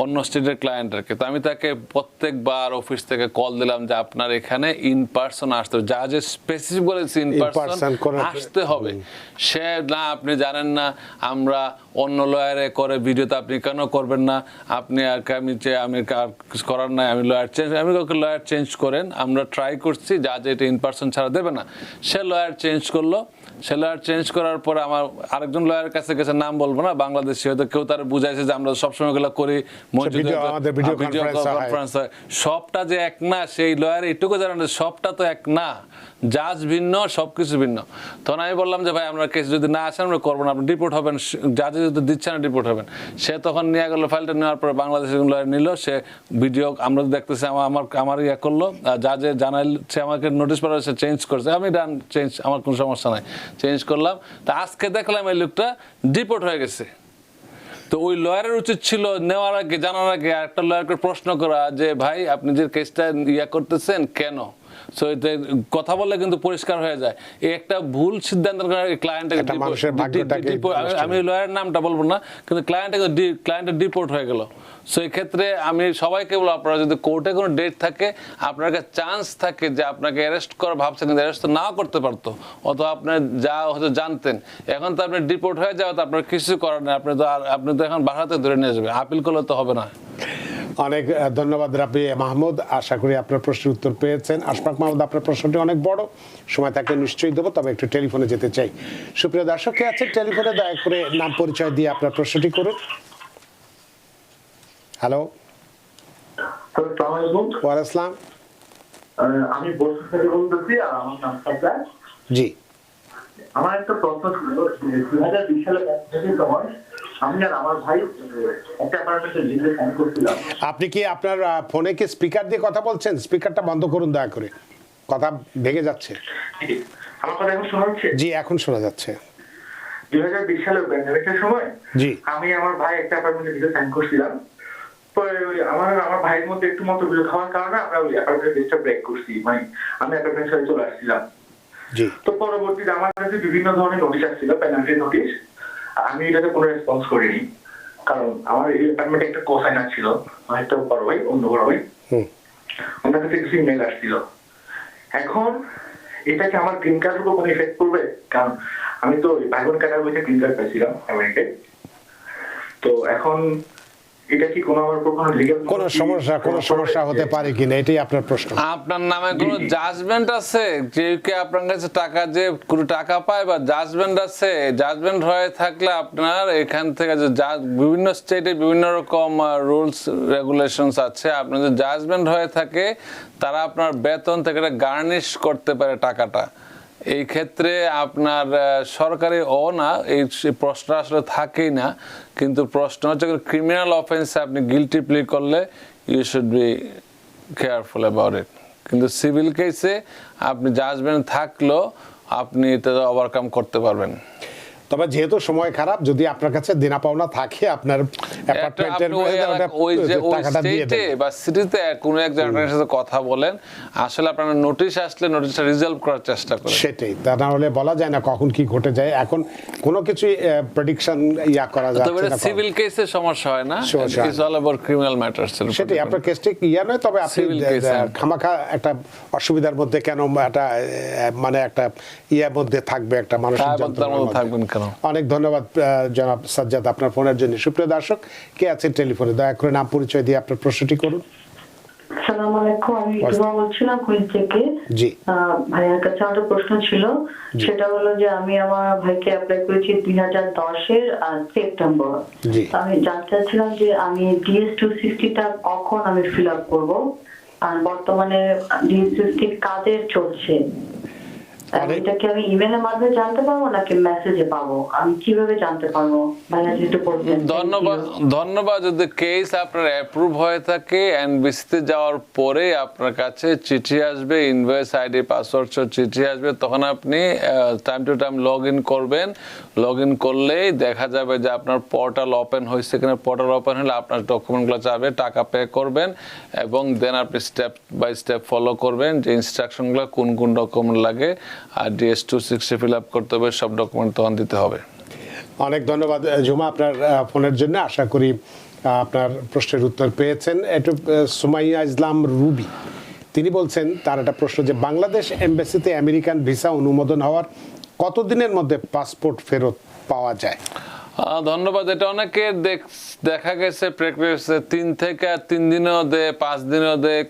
অন্য স্টেটের ক্লায়েন্টকে। তো আমি তাকে প্রত্যেকবার অফিস থেকে কল দিলাম যে আপনার এখানে ইন পার্সন আসতে হবে, যা যে স্পেসিফিক বলেছি ইন পার্সন আসতে হবে। সে না, আপনি জানেন না, আমরা অন্য লয়ারে করে ভিডিওতে, আপনি কেন করবেন না? আপনি আর আমি কিছু করার নাই, আমি লয়ার চেঞ্জ, আমি ওকে লয়ার চেঞ্জ করেন, আমরা ট্রাই করছি, যা যে এটা ইন পার্সন ছাড়া দেবে না। সে লয়ার চেঞ্জ করলো। সে লয়ার চেঞ্জ করার পরে আমার আরেকজন লয়ারের কাছে গেছে, নাম বলবো না, বাংলাদেশি, হয়তো কেউ তার বুঝাইছে যে আমরা সবসময় এগুলো করি, ভিডিও কনফারেন্স হয়, সবটা যে এক না, সেই লয়ার এটুকু জানেন সবটা তো এক না, জাজ ভিন্ন, সবকিছু ভিন্ন। তখন আমি বললাম যে ভাই, আমরা কেস যদি না আসেন আমরা করবো না, আপনি ডিপোর্ট হবেন, জাজে যেহেতু দিচ্ছে না ডিপোর্ট হবেন। সে তখন নিয়ে গেল, ফাইলটা নেওয়ার পরে বাংলাদেশের লয়ার নিল, সে ভিডিও আমরা দেখতেছি, আমার ইয়ে করলো, জাজে জানাইছে, আমাকে নোটিশ পাঠালো, সে চেঞ্জ করছে, আমি ডান চেঞ্জ, আমার কোনো সমস্যা নাই, চেঞ্জ করলাম। তা আজকে দেখলাম এই লোকটা ডিপোর্ট হয়ে গেছে। তো ওই লয়ারের উচিত ছিল নেওয়ার আগে, জানার আগে একটা লয়ারকে প্রশ্ন করা যে ভাই আপনি যে কেসটা ইয়া করতেছেন কেন। সো এতে কথা বললে কিন্তু পরিষ্কার হয়ে যায়। এই একটা ভুল সিদ্ধান্ত ক্লায়েন্টের, আমি লয়ারের নামটা বলবো না, কিন্তু ক্লায়েন্টের ডিপোর্ট হয়ে গেল। সো এই ক্ষেত্রে আমি সবাইকে বলবো, আপনারা যদি কোর্টে কোনো ডেট থাকে, আপনার কাছে চান্স থাকে যে আপনাকে অ্যারেস্ট করা ভাবছেন, কিন্তু অ্যারেস্ট তো নাও করতে পারতো, অথবা আপনি যা হয়তো জানতেন। এখন তো আপনি ডিপোর্ট হয়ে যাওয়া, তো আপনার কিছু করার নেই, আপনি তো এখন বাসাতে ধরে নিয়ে যাবেন, আপিল করলে তো হবে না। অনেক ধন্যবাদ রাব্বি মাহমুদ, আশা করি আপনার প্রশ্নের উত্তর পেয়েছেন। আশফাক মাহমুদ, আপনার প্রশ্নটি অনেক বড়, সময় থাকলে নিশ্চয়ই দেবো, তবে একটু টেলিফোনে যেতে চাই। সুপ্রিয় দর্শক কে আছেন টেলিফোনে, দয়া করে নাম পরিচয় দিয়ে আপনার প্রশ্নটি করুন। হ্যালো, ওয়ালাইকুম আসসালাম। আমি বলছি থেকে বলতেছি, আর আমার নাম সাজ্জাদ। জি, আমার একটা প্রশ্ন ছিল, 2020 সালে সময় আমি আর আমার ভাই একটা অ্যাপার্টমেন্টে লিজে সাইন করছিলাম। আপনি কি আপনার ফোনে কি স্পিকার দিয়ে কথা বলছেন? স্পিকারটা বন্ধ করুন দয়া করে, কথা ভেঙে যাচ্ছে। আমার কথা এখন শোনা যাচ্ছে? জি, এখন শোনা যাচ্ছে। 2020 সালে প্যান্ডেমিকের সময় জি, আমি আমার ভাই একটা অ্যাপার্টমেন্টে লিজে সাইন করছিলাম। পরে আমার ভাইয়ের মধ্যে একটু মতবিরোধ হওয়ার কারণে আমরা ওই অ্যাপার্টমেন্টের লিজটা ব্রেক করছি, মানে আমি অ্যাপার্টমেন্ট ছেড়ে চলে আসছিলাম। জি, তো পরবর্তীতে আমার কাছে বিভিন্ন ধরনের নোটিশ আসছিল, পেনাল্টি নোটিশ। আমি এটাতে কোনো রেসপন্স করিনি, কারণ আমার এই অ্যাপার্টমেন্টে একটা কোসাইনার ছিল, আমার একটা বড় ভাই, অন্য বড় ভাই, ওনার কাছে কিছু ইমেল আসছিল। এখন এটা কি আমার গ্রিন কার্ডের উপর কোনো ইফেক্ট করবে? কারণ আমি তো ভাই বোন কাটার বইতে গ্রিন কার্ড পাইছিলাম আমেরিকায়। তো এখন এটা কি কোনো আমার উপর কোনো লিগ্যাল কোনো সমস্যা হতে পারে কিনা, এটাই আপনার প্রশ্ন। আপনার নামে কোনো জাজমেন্ট আছে? কেউ কি আপনার কাছে টাকা, যে কোনো টাকা পায় বা জাজমেন্ট আছে? জাজমেন্ট হয়ে থাকলে আপনার এখান থেকে যে বিভিন্ন স্টেটে বিভিন্ন রকম রুলস রেগুলেশনস আছে, আপনার যে জাজমেন্ট হয়ে থাকে তারা আপনার বেতন থেকে গার্নিশ করতে পারে টাকাটা। এই ক্ষেত্রে আপনার সরকারি না, এই প্রশ্ন আসলে থাকেই না, কিন্তু প্রশ্ন হচ্ছে ক্রিমিনাল অফেন্সে আপনি গিলটি প্লি করলে you should be careful about it. কিন্তু সিভিল কেসে আপনি জাজমেন্ট থাকলেও আপনি এটা ওভারকাম করতে পারবেন। তবে যেহেতু সময় খারাপ, যদি আপনার কাছে দেনা পাওনা থাকে আপনার অ্যাপার্টমেন্টের টাকাটা দিয়ে দেন বা সিটিতে কোনো এক জায়গার সাথে কথা বলেন, আসলে আপনার নোটিশ আসলে নোটিশটা রিজলভ করার চেষ্টা করেন। সেটাই, তা না হলে বলা যায় না কখন কি ঘটে যায়। এখন কোনো কিছু প্রেডিকশন ইয়া করা যাচ্ছে না। সিভিল কেসে সমস্যা হয় না, it's all about criminal matters. সেটাই, আপনার কেসটি ইয়া নয়, তবে আপনি খামাখা একটা অসুবিধার মধ্যে কেন একটা মানে একটা ইয়ার মধ্যে থাকবে, একটা মানসিক যন্ত্রণার মধ্যে থাকবেন। অনেক ধন্যবাদ জনাব সাজ্জাদ আপনার ফোনের জন্য। সুপ্রিয় দর্শক কে আছেন টেলিফোনে, দয়া করে নাম পরিচয় দিয়ে আপনার প্রশ্নটি করুন। আসসালামু আলাইকুম, আমি ইকরা বলছিলাম কুইন থেকে। জি, ভাইয়ের কাছে একটা প্রশ্ন ছিল, সেটা হলো যে আমি আমার ভাইকে অ্যাপ্লাই করেছি 2010-এর সেপ্টেম্বর। আমি জানতে চাচ্ছিলাম যে আমি DS-260 টা কখন আমি ফিল আপ করবো, আর বর্তমানে DS-260 কাদের চলছে, এটা কি আমি ইমেলের মাধ্যমে জানতে পারবো নাকি মেসেজে পাবো? আমি কিভাবে জানতে পারবো? ভাইয়া যেটা বলছেন। ধন্যবাদ। যদি কেস আপনার অ্যাপ্রুভ হয়ে থাকে, এনবিসিতে যাওয়ার পরে আপনার কাছে চিঠি আসবে, ইনভয়েস আইডি পাসওয়ার্ড সহ চিঠি আসবে, তখন আপনি time to time log in করবেন। লগ ইন করলেই দেখা যাবে যে আপনার পোর্টাল ওপেন হয়েছে কিনা। পোর্টাল ওপেন হলে আপনার ডকুমেন্টগুলো চাবে, টাকা পে করবেন, এবং দেন আপনি স্টেপ বাই স্টেপ ফলো করবেন যে ইনস্ট্রাকশনগুলো কোন কোন ডকুমেন্ট লাগে, আর DS-260 ফিল আপ করতে হবে, সব ডকুমেন্ট তখন দিতে হবে। অনেক ধন্যবাদ জুমা আপনার ফোনের জন্য। আশা করি আপনার প্রশ্নের উত্তর পেয়েছেন। একটু সুমাইয়া ইসলাম রুবি তিনি বলছেন, তার একটা প্রশ্ন যে বাংলাদেশ এমবাসিতে আমেরিকান ভিসা অনুমোদন হওয়ার কতদিনের মধ্যে পাসপোর্ট ফেরত পাওয়া যায়? ধন্যবাদ। এটা অনেকে দেখা গেছে 3 থেকে 3 দিনও দেয়, 5 দিনও দেয়,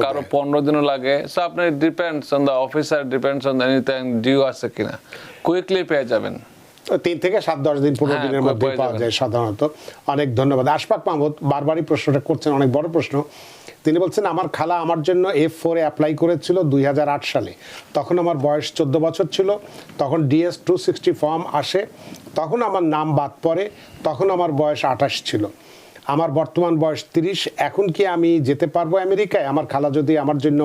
কারো 15 দিনও লাগে। সো আপনি depends on the officer, depends on anything due আছে কিনা, কুইকলি পেয়ে যাবেন। 3 থেকে 7-10 দিন, 15 দিনের মধ্যে পাওয়া যায় সাধারণত। অনেক ধন্যবাদ। আশফাক মাহমুদ বারবারই প্রশ্নটা করছেন, অনেক বড় প্রশ্ন। তিনি বলছেন আমার খালা আমার জন্য F4 অ্যাপ্লাই করেছিল 2008 সালে, তখন আমার বয়স 14 বছর ছিল, তখন DS-260 ফর্ম আসে, তখন আমার নাম বাদ পড়ে, তখন আমার বয়স 28 ছিল, আমার বর্তমান বয়স 30। এখন কি আমি যেতে পারবো আমেরিকায়? আমার খালা যদি আমার জন্য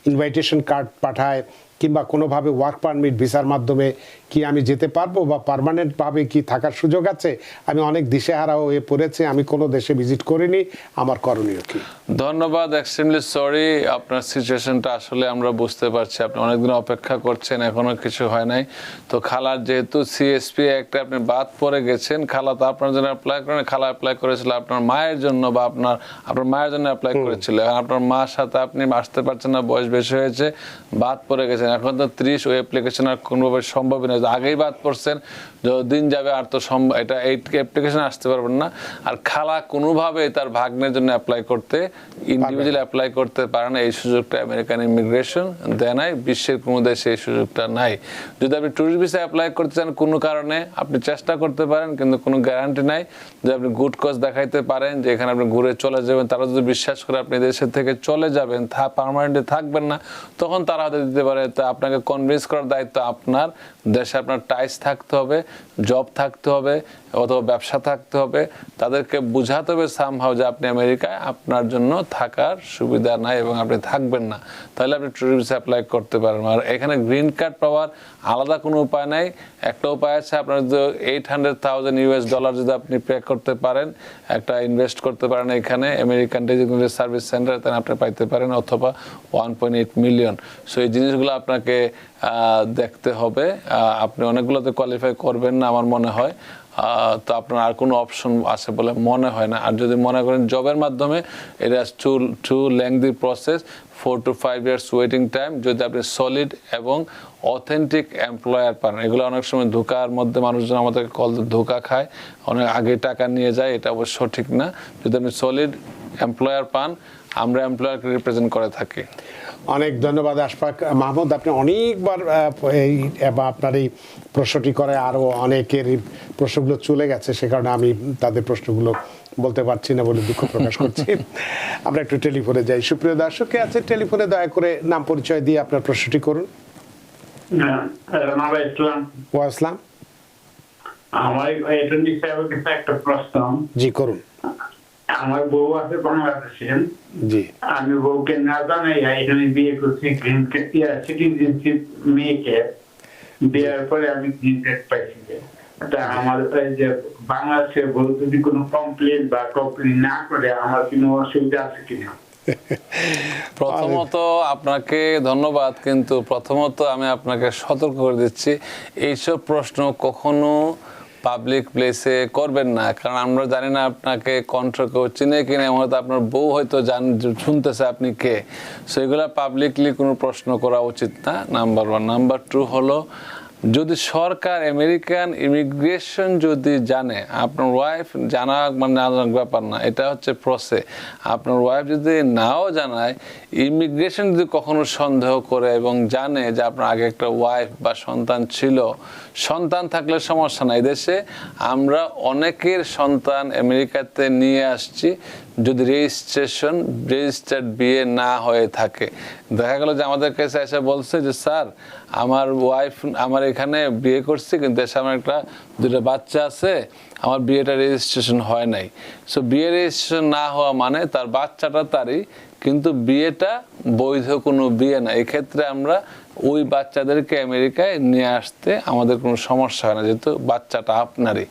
ইনভাইটেশন কার্ড পাঠায় কিংবা কোনোভাবে ওয়ার্ক পারমিট ভিসার মাধ্যমে কি আমি যেতে পারবো, বা পার্মানেন্টভাবে কি থাকার সুযোগ আছে? আমি অনেক দিশেহারা হয়ে পড়েছি, আমি কোনো দেশে ভিজিট করিনি, আমার করণীয় কি? ধন্যবাদ। এক্সট্রিমলি সরি, আপনার সিচুয়েশনটা আসলে আমরা বুঝতে পারছি। আপনি অনেকদিন অপেক্ষা করছেন, এখনো কিছু হয় নাই। তো খালার যেহেতু CSP একটা আপনি বাদ পড়ে গেছেন, খালা তো আপনার জন্য অ্যাপ্লাই করেন, খালা অ্যাপ্লাই করেছিল আপনার মায়ের জন্য, বা আপনার মায়ের জন্য অ্যাপ্লাই করেছিল। এখন আপনার মার সাথে আপনি আসতে পারছেন না, বয়স বেশি হয়েছে, বাদ পড়ে গেছেন। এখন তো 30, ওই অ্যাপ্লিকেশন আর কোনোভাবে সম্ভবই নয়। আগেই বাদ পড়ছেন, দিন যাবে আর তো এটা এই অ্যাপ্লিকেশন আসতে পারবেন না। আর খালা কোনোভাবে তার ভাগ্নের জন্য অ্যাপ্লাই করতে, ইন্ডিভিজুয়াল অ্যাপ্লাই করতে পারে না। এই সুযোগটা আমেরিকান ইমিগ্রেশন দেয় নাই, বিশ্বের কোনো দেশে এই সুযোগটা নাই। যদি আপনি ট্যুরিস্ট ভিসা অ্যাপ্লাই করতে চান কোনো কারণে, আপনি চেষ্টা করতে পারেন, কিন্তু কোনো গ্যারান্টি নাই যে আপনি গুড কজ দেখাইতে পারেন যে এখানে আপনি ঘুরে চলে যাবেন। তারা যদি বিশ্বাস করে আপনি দেশের থেকে চলে যাবেন, পার্মানেন্টলি থাকবেন না, তখন তারা হাতে দিতে পারে। তা আপনাকে কনভিন্স করার দায়িত্ব আপনার। দেশে আপনার টাইস থাকতে হবে, জব থাকতে হবে, অথবা ব্যবসা থাকতে হবে। তাদেরকে বুঝাতে হবে সামহাও যে আপনি আমেরিকায় আপনার জন্য থাকার সুবিধা নাই এবং আপনি থাকবেন না, তাহলে আপনি ট্যুরিস্ট ভিসা অ্যাপ্লাই করতে পারেন। আর এখানে গ্রিন কার্ড পাওয়ার আলাদা কোনো উপায় নাই। একটা উপায় আছে, আপনার যদি $800,000 যদি আপনি পে করতে পারেন, একটা ইনভেস্ট করতে পারেন এখানে আমেরিকান ডেজিগনেটেড সার্ভিস সেন্টার, তাহলে আপনি পাইতে পারেন, অথবা 1.8 মিলিয়ন। সো এই জিনিসগুলো আপনাকে দেখতে হবে। আপনি অনেকগুলোতে কোয়ালিফাই করবেন না আমার মনে হয়, তো আপনার আর কোনো অপশন আছে বলে মনে হয় না। আর যদি মনে করেন জবের মাধ্যমে, এটা too lengthy process, 4 to 5 years waiting time. যদি আপনি সলিড এবং অথেন্টিক এমপ্লয়ার পান, এগুলো অনেক সময় ধোকার মধ্যে মানুষজন আমাদের ধোকা খায়, অনেক আগে টাকা নিয়ে যায়, এটা অবশ্য ঠিক না। যদি আপনি সলিড এমপ্লয়ার পান, আমরা এমপ্লয়ারকে রিপ্রেজেন্ট করে থাকি। অনেক ধন্যবাদ আশফাক মাহমুদ, আপনি অনেকবার আপনার এই প্রশ্নটি করে আরও অনেকের প্রশ্নগুলো চলে গেছে, সে কারণে আমি তাদের প্রশ্নগুলো বলতে পারছি না বলে দুঃখ প্রকাশ করছি। আমরা একটু টেলিফোনে যাই। সুপ্রিয় দর্শক কে আছে টেলিফোনে, দয়া করে নাম পরিচয় দিয়ে আপনার প্রশ্নটি করুন। ওয়াসলাম, আমার একটা প্রশ্ন। জি করুন। আমার বউ আছে বাংলাদেশের, জি, আমি বউকে না জানাই এখানে বিয়ে করছি, সিটিজেনশিপ মেয়েকে দেওয়ার পরে আমি গ্রিন কার্ড পাইছি। আমার যে বাংলাদেশের বউ যদি কোনো কমপ্লেন বা কমপ্লেন না করে, আমার কোনো অসুবিধা আছে কিনা? প্রথমত আপনাকে ধন্যবাদ, কিন্তু প্রথমত আমি আপনাকে সতর্ক করে দিচ্ছি, এইসব প্রশ্ন কখনো পাবলিক প্লেসে করবেন না। কারণ আমরা জানি না আপনাকে কন্ট্রোল কেউ চিনে কিনা, হয়তো আপনার বউ হয়তো শুনতেছে আপনি কে। সো এগুলো পাবলিকলি কোনো প্রশ্ন করা উচিত না, নাম্বার 1। নাম্বার 2 হলো, যদি সরকার আমেরিকান ইমিগ্রেশন যদি জানে, আপনার ওয়াইফ জানা মানে না জানার ব্যাপার না, এটা হচ্ছে প্রসেস। আপনার ওয়াইফ যদি নাও জানায়, ইমিগ্রেশন যদি কখনো সন্দেহ করে এবং জানে যে আপনার আগে একটা ওয়াইফ বা সন্তান ছিল, সন্তান থাকলে সমস্যা নাই। দেশে আমরা অনেকের সন্তান আমেরিকাতে নিয়ে আসছি যদি রেজিস্টার্ড বিয়ে না হয়ে থাকে। দেখা গেল যে আমাদের কাছে এসে বলছে যে স্যার, আমার ওয়াইফ আমার এখানে বিয়ে করছি, কিন্তু দেশে আমার দুটো বাচ্চা আছে, আমার বিয়েটা রেজিস্ট্রেশন হয় নাই। সো বিয়ে রেজিস্ট্রেশন না হওয়া মানে তার বাচ্চাটা তারই, কিন্তু বিয়েটা বৈধ কোনো বিয়ে না। এক্ষেত্রে আমরা ওই বাচ্চাদেরকে আমেরিকায় নিয়ে আসতে আমাদের কোনো সমস্যা হয় না, যেহেতু বাচ্চাটা আপনারই।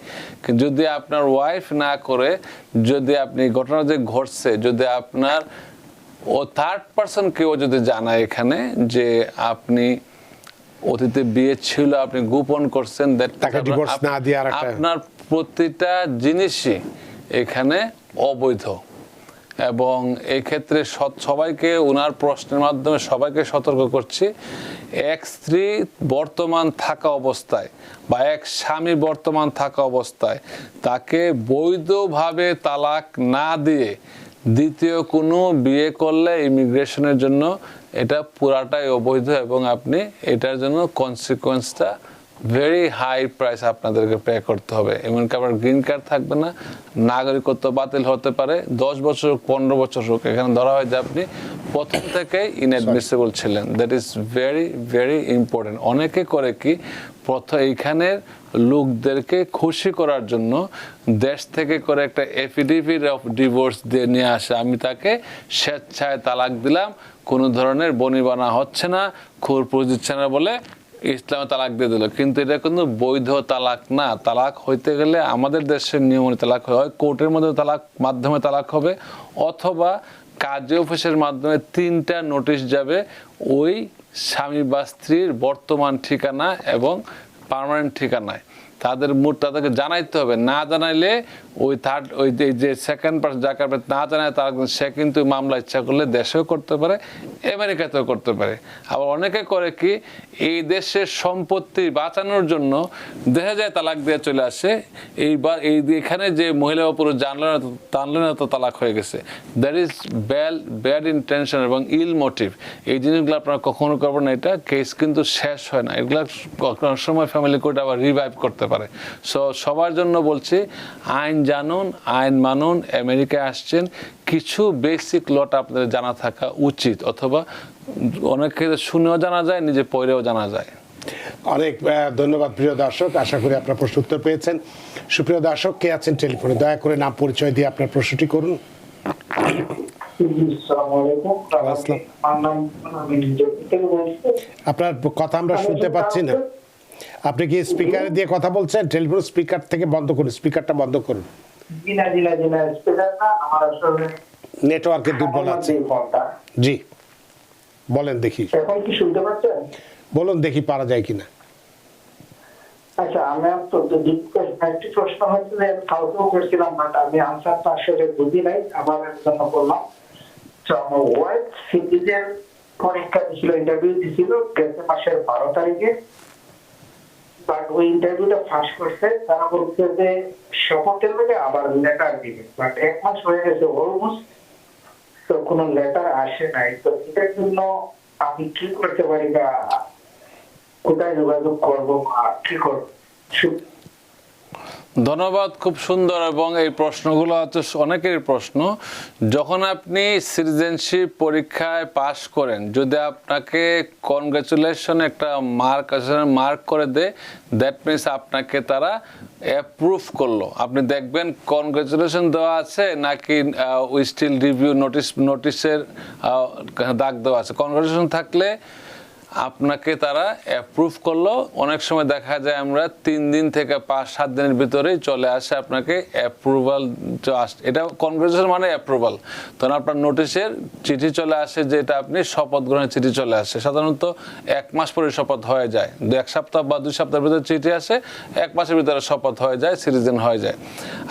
যদি আপনার ওয়াইফ না করে, যদি আপনি ঘটনা যে ঘটছে, যদি আপনার থার্ড পার্সন কেউ যদি জানায় এখানে যে আপনি অতীতে বিয়ে ছিল, আপনি গোপন করছেন, আপনার প্রতিটা জিনিসই এখানে অবৈধ। এবং এই ক্ষেত্রে সবাইকে ওনার প্রশ্নের মাধ্যমে সবাইকে সতর্ক করছি, এক স্ত্রী বর্তমান থাকা অবস্থায় বা এক স্বামী বর্তমান থাকা অবস্থায় তাকে বৈধভাবে তালাক না দিয়ে দ্বিতীয় কোনো বিয়ে করলে ইমিগ্রেশনের জন্য এটা পুরাটাই অবৈধ, এবং আপনি এটার জন্য কনসিকুয়েন্সটা ভেরি হাই প্রাইস আপনাদেরকে পে করতে হবে। এমনকি আপনার গ্রিন কার্ড থাকবে না, নাগরিকত্ব বাতিল হতে পারে, 10 বছর হোক 15 বছর হোক। এখানে ধরা হয় যে আপনি প্রথম থেকেই ইনঅ্যাডমিসিবল ছিলেন। That is very very important. অনেকে করে কি, প্রথম এইখানের লোকদেরকে খুশি করার জন্য দেশ থেকে করে একটা এফিডেভিট অফ ডিভোর্স দিয়ে নিয়ে আসে, আমি তাকে স্বেচ্ছায় তালাক দিলাম, কোনো ধরনের বনিবনা হচ্ছে না, খুরপুর দিচ্ছে না বলে ইসলামে তালাক দিয়ে দিল। কিন্তু এটা কিন্তু বৈধ তালাক না। তালাক হইতে গেলে আমাদের দেশের নিয়ম তালাক হয় কোর্টের মধ্যে মাধ্যমে তালাক হবে, অথবা কাজী অফিসের মাধ্যমে 3টা নোটিশ যাবে ওই স্বামী বা স্ত্রীর বর্তমান ঠিকানা এবং পার্মানেন্ট ঠিকানায়। তাদেরকে জানাইতে হবে। না জানাইলে ওই যে সেকেন্ড পার্সন যাকে না জানায় তার সে কিন্তু মামলা ইচ্ছা করলে দেশেও করতে পারে, আমেরিকাতেও করতে পারে। আবার অনেকে করে কি, এই দেশের সম্পত্তি বাঁচানোর জন্য দেখা যায় তালাক দিয়ে চলে আসে, এইবার এখানে যে মহিলা ও পুরুষ জানলো না তো তালাক হয়ে গেছে। দ্যাট ইজ ব্যাড ইন্টেনশন এবং ইল মোটিভ। এই জিনিসগুলো আপনারা কখনো করবেন না। এটা কেস কিন্তু শেষ হয় না, এগুলা কোনো সময় ফ্যামিলি কোর্ট আবার রিভাইভ করতে পারে। সো সবার জন্য বলছি, আইন জানুন, আইন মানুন। আমেরিকায় আসছেন, কিছু বেসিক লটা আপনাদের জানা থাকা উচিত, অথবা অনেক ক্ষেত্রে শুনেও জানা যায়, নিজে পড়েও জানা যায়। অনেক ধন্যবাদ প্রিয় দর্শক, আশা করি আপনার প্রশ্ন উত্তর পেয়েছেন। সুপ্রিয় দর্শক, কে আছেন টেলিফোনে, দয়া করে নাম পরিচয় দিয়ে আপনার প্রশ্নটি করুন। আপনার কথা আমরা শুনতে পাচ্ছি না। আপনি কি স্পিকারে দিয়ে কথা বলছেন? টেলিফোন স্পিকার থেকে বন্ধ করুন, স্পিকারটা বন্ধ করুন। নেটওয়ার্কের দুর্বল আছে। জি বলেন দেখি। এখন কি শুনতে পাচ্ছেন? বলুন দেখি পারা যায় কিনা। আচ্ছা, আমার তো একটি প্রশ্ন হচ্ছে যে কাউকেও করছিলাম, বাট আমি আনসারটা আসলে বুঝি নাই, আমার জন্য বললাম। তো আমার ওয়াইফ সিটিজেন পরীক্ষা দিয়েছিল, ইন্টারভিউ দিয়েছিল গেছে মাসের 12 তারিখে। বাট ওই ইন্টারভিউটা ফাঁস করছে। তারা বলছে যে শপথের মধ্যে আবার লেটার দিবে, বাট 1 মাস হয়ে গেছে অলমোস্ট, তো কোনো লেটার আসে নাই। তো এটার জন্য আমি কি করতে পারি, বা কোথায় যোগাযোগ করবো, কি করবো? ধন্যবাদ, খুব সুন্দর। এবং এই প্রশ্নগুলো হচ্ছে অনেকের প্রশ্ন। যখন আপনি সিটিজেনশিপ পরীক্ষায় পাশ করেন, যদি আপনাকে কনগ্রাচুলেশন একটা মার্ক করে দেয়, দ্যাট মিনস আপনাকে তারা অ্যাপ্রুভ করলো। আপনি দেখবেন কনগ্রাচুলেশন দেওয়া আছে নাকি উই স্টিল রিভিউ নোটিশের দাগ দেওয়া আছে। কনগ্রাচুলেশন থাকলে আপনাকে তারা অ্যাপ্রুভ করলো। অনেক সময় দেখা যায় আমরা 3 দিন থেকে 5-7 দিনের ভিতরেই চলে আসে আপনাকে অ্যাপ্রুভাল। এটা কনগ্রাচুলেশন মানে অ্যাপ্রুভাল। তখন আপনার নোটিশের চিঠি চলে আসে, যে এটা আপনি শপথ গ্রহণের চিঠি চলে আসে। সাধারণত 1 মাস পরে শপথ হয়ে যায়, 1 সপ্তাহ বা 2 সপ্তাহের ভিতরে চিঠি আসে, 1 মাসের ভিতরে শপথ হয়ে যায়, সিটিজেন হয়ে যায়।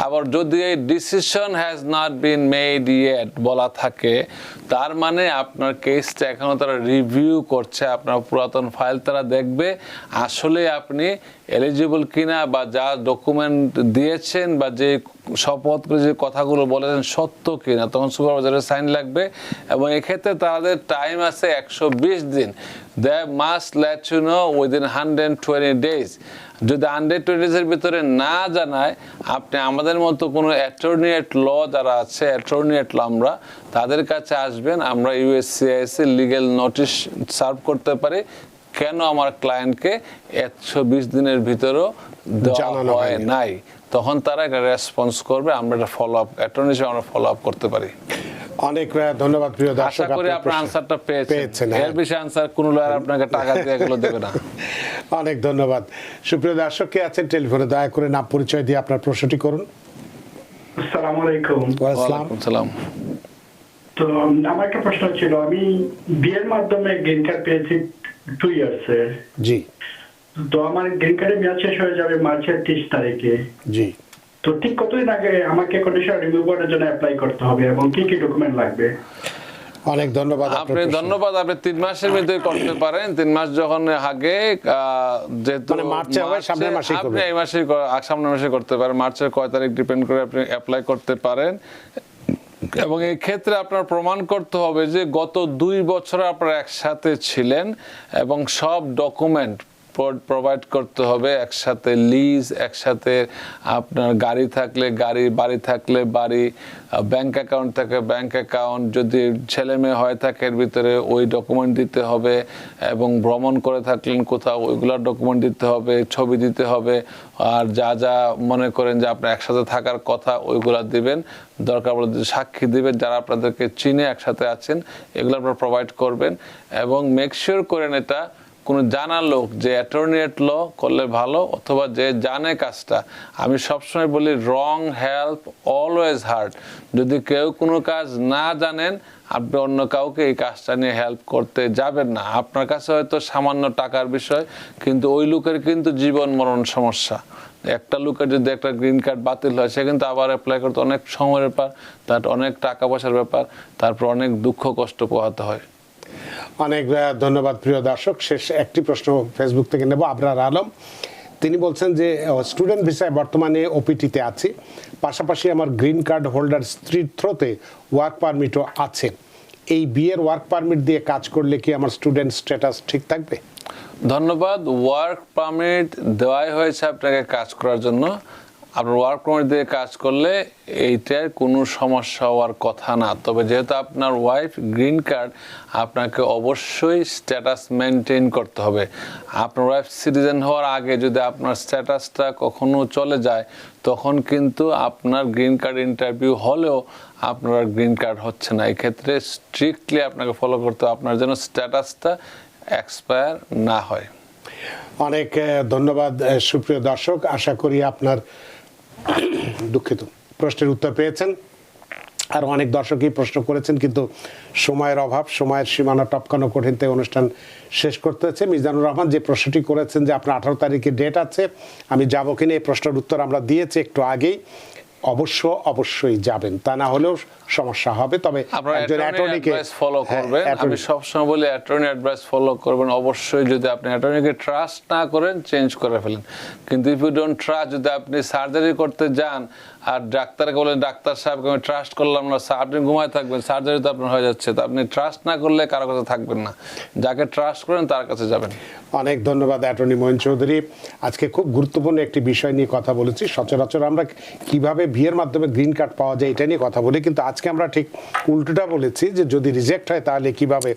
আবার যদি এই decision has not been made yet বলা থাকে, তার মানে আপনার কেসটা এখনো তারা রিভিউ করছে। আপনার পুরাতন ফাইল তারা দেখবে আসলে আপনি এলিজিবল কিনা, বা যা ডকুমেন্ট দিয়েছেন বা যে শপথ করে যে কথাগুলো বলেছেন সত্য কিনা। তখন সুপারভাইজারের সাইন লাগবে, এবং এক্ষেত্রে তাদের টাইম আছে 120 দিন। They must let you know within 120 days. যদি 120 ডেজের ভিতরে না জানায়, আপনি আমাদের মতো কোনো অ্যাটর্নি এট ল যারা আছে, অ্যাটর্নি এট ল, আমরা তাদের কাছে আসবেন। আমরা USCIS লিগ্যাল নোটিশ সার্ভ করতে পারি কেন আমার ক্লায়েন্টকে 120 দিনের ভিতরেও দেওয়া হয় নাই। তখন তারা একটা রেসপন্স করবে, আমরা একটা ফলো আপ, অ্যাটর্নি হিসেবে আমরা ফলো আপ করতে পারি। অনেক ধন্যবাদ প্রিয় দর্শক, আশা করি আপনার আনসারটা পেয়েছেন। এর বেশি আনসার কোন লয়ার আপনাকে টাকা দিয়ে এগুলো দেবে না। অনেক ধন্যবাদ। সুপ্রিয় দর্শক, কে আছেন টেলিফোনে, দয়া করে নাম পরিচয় দিয়ে আপনার প্রশ্নটি করুন। আসসালামু আলাইকুম। ওয়ালাইকুম সালাম। তো আমার একটা প্রশ্ন ছিল, আমি বিয়ের মাধ্যমে গ্রিন কার্ড পেয়েছি 2 ইয়ার্স। জি। তো আমার গ্রিন কার্ডের মেয়াদ শেষ হয়ে যাবে মার্চের 30 তারিখে। জি। তো ঠিক কতদিন আগে আমাকে কন্ডিশন রিমুভারের জন্য অ্যাপ্লাই করতে হবে, এবং কি কি ডকুমেন্ট লাগবে? অনেক ধন্যবাদ। আপনি 3 মাসের মধ্যে করতে পারেন। 3 মাস যখন আগে, যেহেতু মার্চে হবে, সামনের মাসে করবেন, আপনি এই মাসে সামনের মাসে করতে পারেন। মার্চের কয় তারিখ ডিপেন্ড করে আপনি অ্যাপ্লাই করতে পারেন। এবং এই ক্ষেত্রে আপনার প্রমাণ করতে হবে যে গত 2 বছর আপনারা একসাথে ছিলেন এবং সব ডকুমেন্ট প্রোভাইড করতে হবে, একসাথে লিজ, একসাথে আপনার গাড়ি থাকলে গাড়ি, বাড়ি থাকলে বাড়ি, ব্যাংক অ্যাকাউন্ট থাকে ব্যাংক অ্যাকাউন্ট, যদি ছেলে মেয়ে হয়ে থাকে এর ভিতরে ওই ডকুমেন্ট দিতে হবে, এবং ভ্রমণ করে থাকলেন কোথাও ওইগুলোর ডকুমেন্ট দিতে হবে, ছবি দিতে হবে, আর যা যা মনে করেন যে আপনার একসাথে থাকার কথা ওইগুলা দিবেন, দরকার পড়লে সাক্ষী দিবেন যারা আপনাদেরকে চিনে একসাথে আছেন, এগুলো আপনারা প্রোভাইড করবেন। এবং মেক শিওর করেন এটা কোনো জানা লোক, যে অ্যাটর্নি এট ল করলে ভালো, অথবা যে জানে কাজটা। আমি সবসময় বলি রং হেল্প অলওয়েজ হার্ট। যদি কেউ কোনো কাজ না জানেন, আপনি অন্য কাউকে এই কাজটা নিয়ে হেল্প করতে যাবেন না। আপনার কাছে হয়তো সামান্য টাকার বিষয়, কিন্তু ওই লোকের কিন্তু জীবন মরণ সমস্যা। একটা লোকের যদি একটা গ্রিন কার্ড বাতিল হয়, সে কিন্তু আবার অ্যাপ্লাই করতে অনেক সময়ের ব্যাপার, তার অনেক টাকা পয়সার ব্যাপার, তারপর অনেক দুঃখ কষ্ট পোহাতে হয়। অনেক ধন্যবাদ প্রিয় দর্শক। শেষ একটি প্রশ্ন ফেসবুক থেকে নেব। আবরার আলম, তিনি বলছেন যে স্টুডেন্ট ভিসায় বর্তমানে ওপিটিতে আছি, পাশাপাশি আমার গ্রিন কার্ড হোল্ডার স্ত্রীর থ্রোতে ওয়ার্ক পারমিটও আছে। এই বিয়ের ওয়ার্ক পারমিট দিয়ে কাজ করলে কি আমার স্টুডেন্ট স্ট্যাটাস ঠিক থাকবে? ধন্যবাদ। ওয়ার্ক পারমিট দেওয়াই হয়েছে আপনাকে কাজ করার জন্য। আপনার ওয়ার্ক পারমিট দিয়ে কাজ করলে এইটার কোনো সমস্যা হওয়ার কথা না। তবে যেহেতু আপনার ওয়াইফ গ্রিন কার্ড, আপনাকে অবশ্যই স্ট্যাটাস মেনটেন করতে হবে। আপনার ওয়াইফ সিটিজেন হওয়ার আগে যদি আপনার স্ট্যাটাসটা কখনো চলে যায়, তখন কিন্তু আপনার গ্রিন কার্ড ইন্টারভিউ হলেও আপনার গ্রিন কার্ড হচ্ছে না। এক্ষেত্রে স্ট্রিক্টলি আপনাকে ফলো করতে হবে, আপনার যেন স্ট্যাটাসটা এক্সপায়ার না হয়। অনেক ধন্যবাদ সুপ্রিয় দর্শক। আশা করি আপনার দুঃখিত প্রশ্নের উত্তর পেয়েছেন। আর অনেক দর্শকই প্রশ্ন করেছেন, কিন্তু সময়ের অভাব, সময়ের সীমানা টপকানো কঠিন, তাই অনুষ্ঠান শেষ করতে হচ্ছে। মিজানুর রহমান যে প্রশ্নটি করেছেন যে আপনার 18 তারিখে ডেট আছে, আমি যাবো কিনা, এই প্রশ্নের উত্তর আমরা দিয়েছি একটু আগেই। অবশ্যই যাবেন, তা না হলেও সমস্যা হবে। তবে একজন অ্যাটর্নিকে ফলো করবেন। আমি সবসময় বলি অ্যাটর্নি অ্যাডভাইস ফলো করবেন অবশ্যই। যদি আপনি অ্যাটর্নিকে ট্রাস্ট না করেন, চেঞ্জ করে ফেলেন। কিন্তু ইফ ইউ ডোন্ট ট্রাস্ট, যদি আপনি সার্জারি করতে যান আর ডাক্তারকে বলেন ডাক্তার সাহেবকে আমি ট্রাস্ট করলাম না, আপনি ঘুমায় থাকবেন, সার্জারি তো আপনার হয়ে যাচ্ছে। তো আপনি ট্রাস্ট না করলে কারো কাছে থাকবেন না, যাকে ট্রাস্ট করেন তার কাছে যাবেন। অনেক ধন্যবাদ অ্যাটর্নি মঈন চৌধুরী। আজকে খুব গুরুত্বপূর্ণ একটি বিষয় নিয়ে কথা বলেছি। সচরাচর আমরা কিভাবে বিয়ের মাধ্যমে গ্রিন কার্ড পাওয়া যায় এটা নিয়ে কথা বলি, কিন্তু আজকে আমরা ঠিক উল্টোটা বলেছি যে যদি রিজেক্ট হয় তাহলে কিভাবে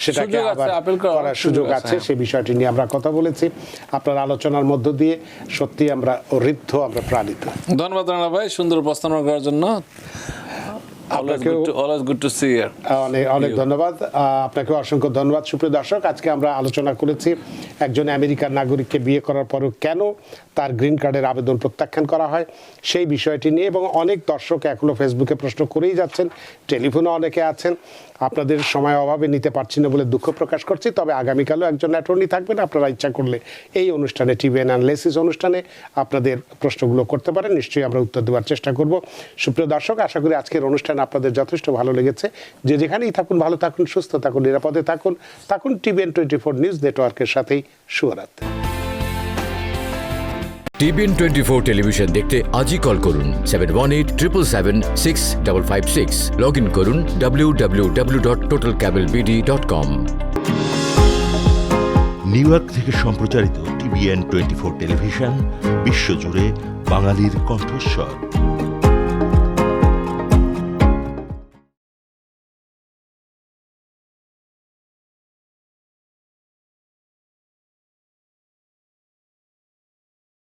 সেটাকে আবার করার সুযোগ আছে, সেই বিষয়টি নিয়ে আমরা কথা বলেছি। আপনার আলোচনার মধ্য দিয়ে সত্যি আমরা আমরা প্রাণিত। ধন্যবাদ রানা ভাই সুন্দর উপস্থাপনা করার জন্য। অনেক ধন্যবাদ আপনাকে, অসংখ্য ধন্যবাদ। সুপ্রিয় দর্শক, আজকে আমরা আলোচনা করেছি একজন আমেরিকার নাগরিককে বিয়ে করার পরও কেন তার গ্রিন কার্ডের আবেদন প্রত্যাখ্যান করা হয় সেই বিষয়টি নিয়ে। এবং অনেক দর্শক এখনো ফেসবুকে প্রশ্ন করেই যাচ্ছেন, টেলিফোনে অনেকে আছেন। আপনাদের সময় অভাবে নিতে পারছি না বলে দুঃখ প্রকাশ করছি। তবে আগামীকালও একজন অ্যাটর্নি থাকবেন, আপনারা ইচ্ছা করলে এই অনুষ্ঠানে টিভিএন অ্যানালিসিস অনুষ্ঠানে আপনাদের প্রশ্নগুলো করতে পারেন, নিশ্চয়ই আমরা উত্তর দেওয়ার চেষ্টা করব। সুপ্রিয় দর্শক, আশা করি আজকের অনুষ্ঠান আপনাদের যথেষ্ট ভালো লেগেছে। যে যেখানেই থাকুন ভালো থাকুন, সুস্থ থাকুন, নিরাপদে থাকুন টিভিএন 24 নিউজ নেটওয়ার্কের সাথেই। শুভরাত্রি। টিভিএন 24 টেলিভিশন দেখতে আজই কল করুন 7187776556। লগ ইন করুন www.totalcablebd.com। নিউ ইয়র্ক থেকে সম্প্রচারিত টিভিএন 24 টেলিভিশন বিশ্বজুড়ে বাঙালির কণ্ঠস্বর।